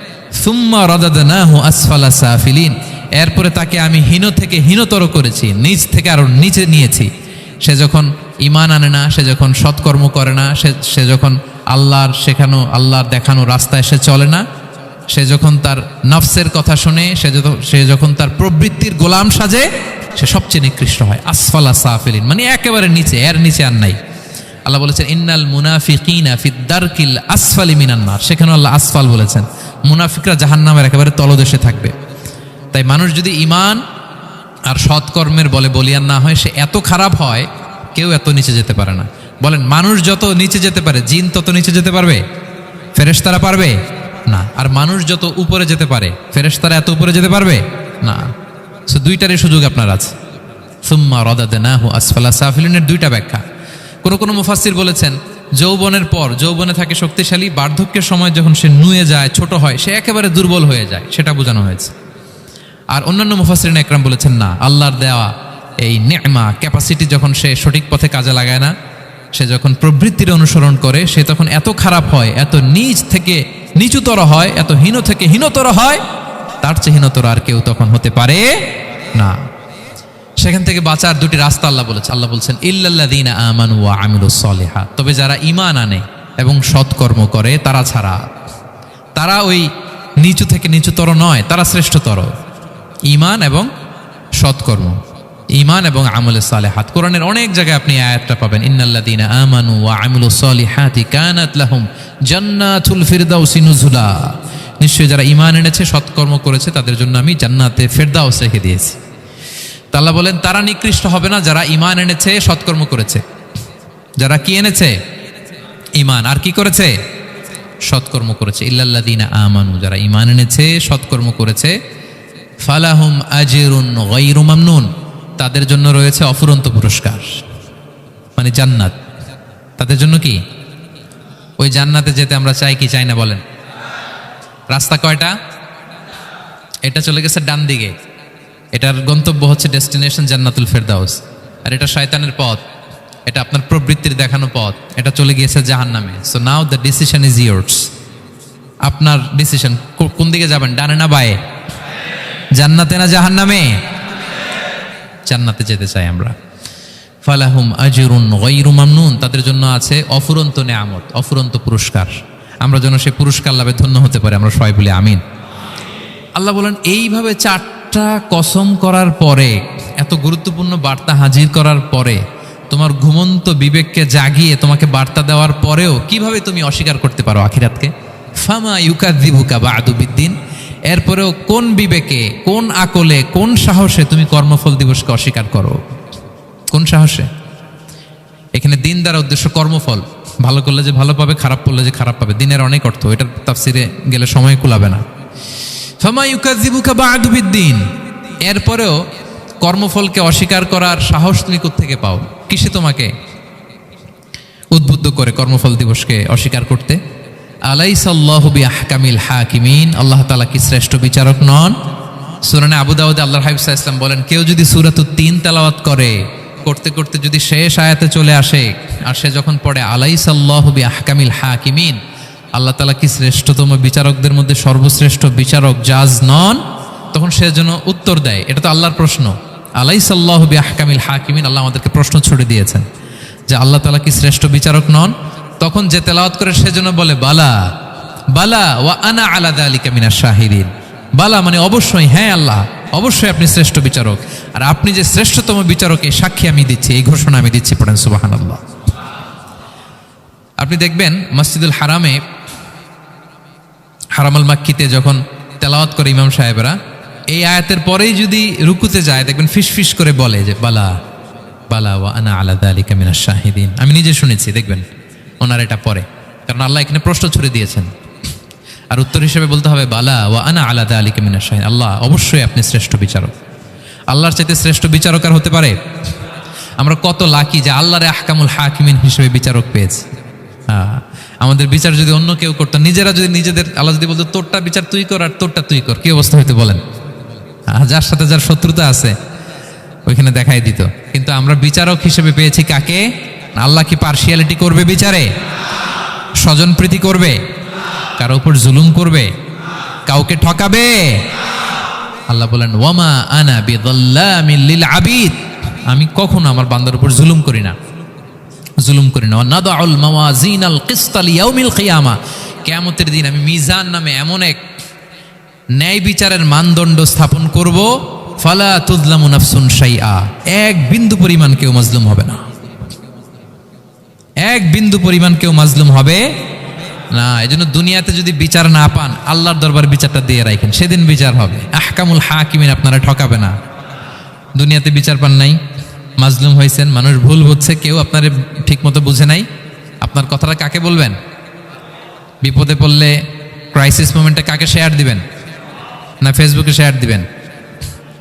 [SPEAKER 1] সুম্মা রাদাদনাহু আসফালা সাফিলিন, এরপরে তাকে আমি হীন থেকে হীনতর করেছি, নিচ থেকে আরো নিচে নিয়েছি। সে যখন ঈমান আনে না, সে যখন সৎকর্ম করে না, সে যখন আল্লাহর শেখানো, আল্লাহর দেখানো রাস্তায় সে চলে না, সে যখন তার নফসের কথা শুনে, সে যখন তার প্রবৃত্তির গোলাম সাজে, সে সবচেয়ে নিকৃষ্ট হয়। আসফালা সাফিলিন, মানে একেবারে নিচে, এর নিচে আর নাই। আল্লাহ বলেছেন ইন্নাল মুনাফিকিনা ফিদ দারকিল আসফালি মিনান নার, সেখানে আল্লাহ আসফাল বলেছেন। মুনাফিকরা জাহান্নামের একেবারে তলদেশে থাকবে। তাই মানুষ যদি ঈমান আর সৎকর্মের বলে বলিয়ান না হয়, সে এত খারাপ হয়, কেউ এত নিচে যেতে পারে না। বলেন, মানুষ যত নিচে যেতে পারে, জিন তত নিচে যেতে পারবে? ফেরেশতারা পারবে না। আর মানুষ যত উপরে যেতে পারে, ফেরেশতারা এত উপরে যেতে পারবে না। সো দুইটারই সুযোগ আপনার আছে। সুম্মা রাদাদনাহু আসফালা সাফিলিনের দুইটা ব্যাখ্যা। কোনো মুফাসসির বলেছেন যৌবনের পর, যৌবনে থাকে শক্তিশালী, বার্ধক্যের সময় যখন সে নুয়ে যায়, ছোট হয়, সে একেবারে দুর্বল হয়ে যায়, সেটা বোঝানো হয়েছে। আর অন্যান্য মুফাসসিরিন একরাম বলেছেন না, আল্লাহর দেওয়া এই নে'মা, ক্যাপাসিটি যখন সে সঠিক পথে কাজে লাগায় না, সে যখন প্রবৃত্তির অনুসরণ করে, সে তখন এত খারাপ হয়, এত নিচ থেকে নিচুতর হয়, এত হীন থেকে হীনতর হয়, তার চেয়ে হীনতর আর কেউ তখন হতে পারে না। সেখান থেকে বাঁচার দুটি রাস্তা আল্লাহ বলেছেন। আল্লাহ বলছেন ইল্লাল্লাযীনা আমানু ওয়া আমিলুস সলিহাত, তবে যারা ঈমান আনে এবং সৎকর্ম করে তারা ছাড়া। তারা ওই নিচু থেকে নিচুতর নয়, তারা শ্রেষ্ঠতর। ঈমান এবং সৎকর্ম, ঈমান এবং আমলে সালেহাত। কোরআনের অনেক জায়গায় আপনি আয়াতটা পাবেন, ইন্নাল্লাযীনা আমানু ওয়া আমিলুস সলিহাতি কানাত লাহুম জান্নাতুল ফিরদাউসি নুজুলা, নিশ্চয়ই যারা ঈমান এনেছে, সৎকর্ম করেছে, তাদের জন্য আমি জান্নাতে ফেরদাউস রেখে দিয়েছি। আল্লাহ বলেন তারা নিকৃষ্ট হবে না যারা ঈমান এনেছে, সৎকর্ম করেছে। যারা কি এনেছে? ঈমান। আর কি করেছে? সৎকর্ম করেছে। ইল্লাল্লাযীনা আমানু, যারা ঈমান এনেছে, সৎকর্ম করেছে, ফালাহুম আজরুন গায়রু মামনুন, তাদের জন্য রয়েছে অফুরন্ত পুরস্কার, মানে জান্নাত। তাদের জন্য কি? ওই জান্নাতে যেতে আমরা চাই কি চাই না বলেন? রাস্তা কয়টা? এটা চলে গেছে ডান দিকে, এটার গন্তব্য হচ্ছে ডেস্টিনেশন জান্নাতুল ফেরদাউস। আর এটা শয়তানের পথ, এটা আপনার প্রবৃত্তির দেখানো পথ, এটা চলে গিয়েছে জাহান্নামে। So now the decision is years. আপনার ডিসিশন, কোন দিকে যাবেন, ডানে না বায়ে? জান্নাতে না জাহান্নামে? জান্নাতে যেতে চাই আমরা। ফালাহুম আজরুন গায়রু মামনুন, তাদের জন্য আছে অফুরন্ত নেয়ামত, অফুরন্ত পুরস্কার। আমরা যেন সেই পুরস্কার লাভে ধন্য হতে পারি, আমরা সবাই বলি আমিন। আল্লাহ বলেন এইভাবে চারটা কসম করার পরে, এত গুরুত্বপূর্ণ বার্তা হাজির করার পরে, তোমার ঘুমন্ত বিবেককে জাগিয়ে তোমাকে বার্তা দেওয়ার পরেও কিভাবে তুমি অস্বীকার করতে পারো আখিরাতকে? ফামা ইউকাযযিবুকা বা'দু বিদ্দিন, এরপরেও কোন বিবেকে, কোন আকলে, কোন সাহসে তুমি কর্মফল দিবসকে অস্বীকার করো? কোন সাহসে? এখানে দিন দ্বারা উদ্দেশ্য কর্মফল। ভালো করলে যে ভালো পাবে, খারাপ করলে যে খারাপ পাবে, দিনের অনেক অর্থ, এটার তাফসিরে গেলে সময় কুলাবে না। ফামা ইউকাযযিবুকা বা'দু বিদ্দিন, এরপরেও কর্মফলকে অস্বীকার করার সাহস তুমি কোত্থেকে পাও? কিসে তোমাকে উদ্বুদ্ধ করে কর্মফল দিবসকে অস্বীকার করতে? আলাইসাল্লাহু বিআহকামিল হাকিমিন, আল্লাহ তাআলা কি শ্রেষ্ঠ বিচারক নন? সূরা আবু দাউদে আল্লাহর হাবিব সাল্লাল্লাহু আলাইহি ওয়াসাল্লাম বলেন, কেউ যদি সূরাতুত তিন তেলাওয়াত করে, করতে করতে যদি শেষ আয়াতে চলে আসে, আর সে যখন পড়ে আলাইসাল্লাহু বিআহকামিল হাকিমিন, আল্লাহ তাআলা কি শ্রেষ্ঠতম বিচারকদের মধ্যে সর্বশ্রেষ্ঠ বিচারক, জাজ নন? তখন সে যেন উত্তর দেয়, এটা তো আল্লাহর প্রশ্ন। আলাইসাল্লাহু বিআহকামিল হাকিমিন, আল্লাহ আমাদেরকে প্রশ্ন ছুড়ে দিয়েছেন যে আল্লাহ তাআলা কি শ্রেষ্ঠ বিচারক নন? তখন যে তেলাওয়াত করে সে যেন বলে বালা বালা ওয়া আনা আলা যালিকা মিনাশ শাহিদিন। বালা মানে অবশ্যই, হ্যাঁ আল্লাহ অবশ্যই আপনি শ্রেষ্ঠ বিচারক, আর আপনি যে শ্রেষ্ঠতম বিচারক এই সাক্ষী আমি দিচ্ছি, এই ঘোষণা আমি দিচ্ছি। পড়েন সুবহানাল্লাহ। আপনি দেখবেন মসজিদুল হারামে, হারামাল মাক্কিতে যখন তেলাওয়াত করে ইমাম সাহেবরা, এই আয়াতের পরেই যদি রুকুতে যায়, দেখবেন ফিসফিস করে বলে যে বালা বালা ওয়া আনা আলা যালিকা মিনাশ শাহিদিন। আমি নিজে শুনেছি, দেখবেন ওনার এটা পরে, কারণ আল্লাহ এখানে প্রশ্ন ছুড়ে দিয়েছেন। আর উত্তর হিসেবে বলতে হবে বালা ওয়া আনা আলা যালিকা মিনাশ শাহিদিন, আল্লাহ অবশ্যই আপনি শ্রেষ্ঠ বিচারক। আল্লাহর চাইতে শ্রেষ্ঠ বিচারক আর হতে পারে? আমরা কত লাকি যে আল্লাহর আহকামুল হাকিমিন হিসেবে বিচারক পেয়েছি। আমাদের বিচার যদি অন্য কেউ করতো, নিজেরা যদি নিজেদের, আল্লাহ যদি বলতো তোরটা বিচার তুই কর আর তোরটা তুই কর, কি অবস্থা হইতে বলেন? যার সাথে যার শত্রুতা আছে ওইখানে দেখাই দিত। কিন্তু আমরা বিচারক হিসেবে পেয়েছি কাকে? আল্লাহ কি পার্সিয়ালিটি করবে বিচারে? স্বজনপ্রীতি করবে? কারো উপর জুলুম করবে? কাউকে ঠকাবে? আল্লাহ বলেন ওয়ামা আনা বিযাল্লামিল লিল আবিদ, আমি কখনো আমার বান্দার উপর জুলুম করি না, জুলুম করি না। নাদাউল মাওয়াজিনাল কিসতা লিয়াউমিল কিয়ামা, কিয়ামতের দিন আমি মিজান নামে এমন এক ন্যায় বিচারের মানদণ্ড স্থাপন করব, ফালা তুযলামু নাফসুন শাইআ, এক বিন্দু পরিমাণ কেউ মাজলুম হবে না, এক বিন্দু পরিমাণ কেউ মাজলুম হবে না। এজন্য দুনিয়াতে যদি বিচার না পান, আল্লাহর দরবারে বিচারটা দিয়ে রাখেন, সেদিন বিচার হবে। আহকামুল হাকিমিন আপনারা ঠকাবে না। দুনিয়াতে বিচার পান নাই, মাজলুম হয়েছেন, মানুষ ভুল হচ্ছে, কেউ আপনার ঠিক মতো বুঝে নাই, আপনার কথাটা কাকে বলবেন? বিপদে পড়লে ক্রাইসিস মোমেন্টে কাকে শেয়ার দিবেন? না ফেসবুকে শেয়ার দিবেন?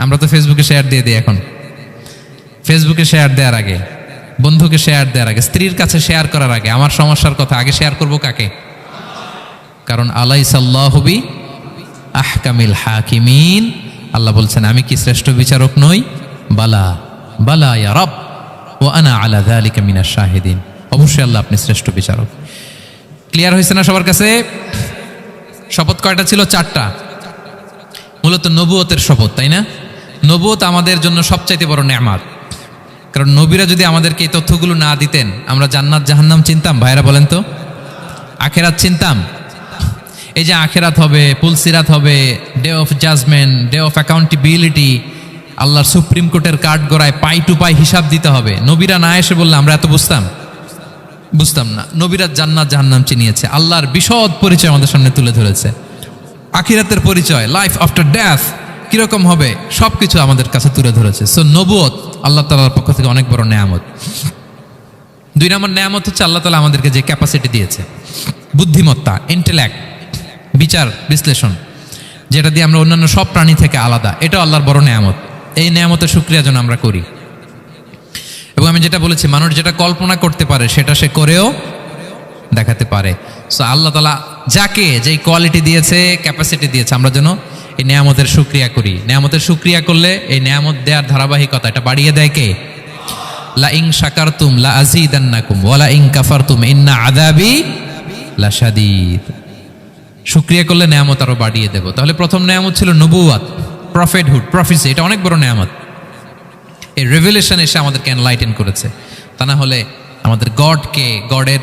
[SPEAKER 1] আমরা তো ফেসবুকে শেয়ার দিয়ে দিই এখন। ফেসবুকে শেয়ার দেওয়ার আগে, বন্ধুকে শেয়ার দেওয়ার আগে, স্ত্রীর কাছে শেয়ার করার আগে আমার সমস্যার কথা আগে শেয়ার করব কাকে? কারণ আলাইসাল্লাহু বি আহকামিল হাকিমিন, আল্লাহ বলছেন আমি কি শ্রেষ্ঠ বিচারক নই? বালা বালা ইয়া রব ওয়া আনা আলা যালিকা মিনাশ শাহিদিন, অবশ্যই আল্লাহ আপনি শ্রেষ্ঠ বিচারক। ক্লিয়ার হয়েছে না সবার কাছে? শপথ কয়টা ছিল? 4টা। মূলত নবুয়তের শপথ, তাই না? নবুয়ত আমাদের জন্য সবচাইতে বড় নেয়ামত। কারণ নবীরা যদি আমাদেরকে এই তথ্যগুলো না দিতেন, আমরা জান্নাত জাহান্নাম চিনতাম? ভাইরা বলেন তো, আখেরাত চিনতাম? এই যে আখেরাত হবে, পুলসিরাত হবে, day of judgement, day of accountability, আল্লাহর সুপ্রিম কোর্টের কাঠ গড়ায় পাই টু পাই হিসাব দিতে হবে, নবীরা না এসে বললে আমরা এত বুঝতাম না। নবীরা জান্নাত জাহান্নাম চিনিয়েছে, আল্লাহর বিশদ পরিচয় আমাদের সামনে তুলে ধরেছে, আখিরাতের পরিচয়, লাইফ আফটার ডেথ কিরকম হবে সবকিছু আমাদের কাছে তুলে ধরেছে। সো নবুয়ত আল্লাহ তাআলার পক্ষ থেকে অনেক বড় নেয়ামত। 2 নম্বর নেয়ামত হচ্ছে আল্লাহ তাআলা আমাদেরকে যে ক্যাপাসিটি দিয়েছে, বুদ্ধিমত্তা, ইন্টেলেক্ট, বিচার বিশ্লেষণ, যেটা দিয়ে আমরা অন্যান্য সব প্রাণী থেকে আলাদা, এটা আল্লাহর বড় নেয়ামত। এই নেয়ামতের শুকরিয়া যেন আমরা করি। এবং আমি যেটা বলেছি, মানুষ যেটা কল্পনা করতে পারে সেটা সে করেও দেখাতে পারে। সো আল্লাহ তাআলা যাকে যেই কোয়ালিটি দিয়েছে, ক্যাপাসিটি দিয়েছে, আমরা যেন এই নেয়ামতের শুকরিয়া করি। নেয়ামতের শুকরিয়া করলে এই নেয়ামত দেওয়ার ধারাবাহিকতা এটা বাড়িয়ে দেয় কে? লা ইন শাকারতুম লা আযীদান্নাকুম ওয়া লা ইন কাফারতুম ইন্না আযাবি লাশাদীদ। শুকরিয়া করলে নেয়ামত আরো বাড়িয়ে দেব। তাহলে প্রথম নেয়ামত ছিল নবুওয়াত, প্রফেটহুড, প্রফেসি, এটা অনেক বড় নেয়ামত। এই রেভেলেশন এসে আমাদেরকে এনলাইটেন করেছে। তা না হলে আমাদের গডকে, গডের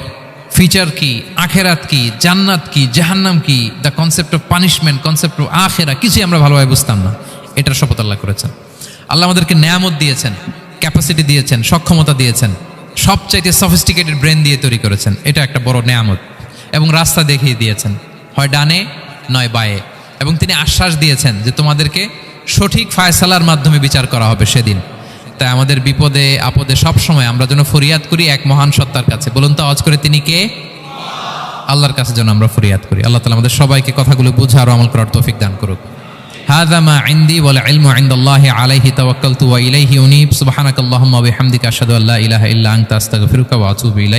[SPEAKER 1] ফিচার কি, আখেরাত কি, জান্নাত কি, জাহান্নাম কি, the concept of punishment, concept of আখেরা, কিছুই আমরা ভালোভাবে বুঝতাম না। এটার শপথ আল্লাহ করেছেন। আল্লাহ আমাদেরকে নেয়ামত দিয়েছেন, ক্যাপাসিটি দিয়েছেন, সক্ষমতা দিয়েছেন, সবচাইতে সফিস্টিকেটেড ব্রেন দিয়ে তৈরি করেছেন, এটা একটা বড় নেয়ামত। এবং রাস্তা দেখিয়ে দিয়েছেন, হয় ডানে নয় বায়ে। এবং তিনি আশ্বাস দিয়েছেন যে তোমাদেরকে সঠিক ফায়সালার মাধ্যমে বিচার করা হবে সেদিন। তাই আমাদের বিপদে আপদে সবসময় আমরা যেন ফরিয়াদ করি এক মহান সত্তার কাছে। বলুন তো আওয়াজ করে, তিনি কে? আল্লাহর কাছে যেন আমরা ফরিয়াদ করি। আল্লাহ তাআলা আমাদের সবাইকে কথাগুলো বুঝা আর আমল করার তৌফিক দান করুক। হাযা মা ইনদি ওয়াল ইলমু ইনদাল্লাহি আলাইহি তাওয়াক্কালতু ওয়া ইলাইহি উনীব। সুবহানাকাল্লাহুম্মা ওয়া বিহামদিকা আশহাদু আল্লা ইলাহা ইল্লা আনতা আস্তাগফিরুকা ওয়া আতুবু ইলাইক।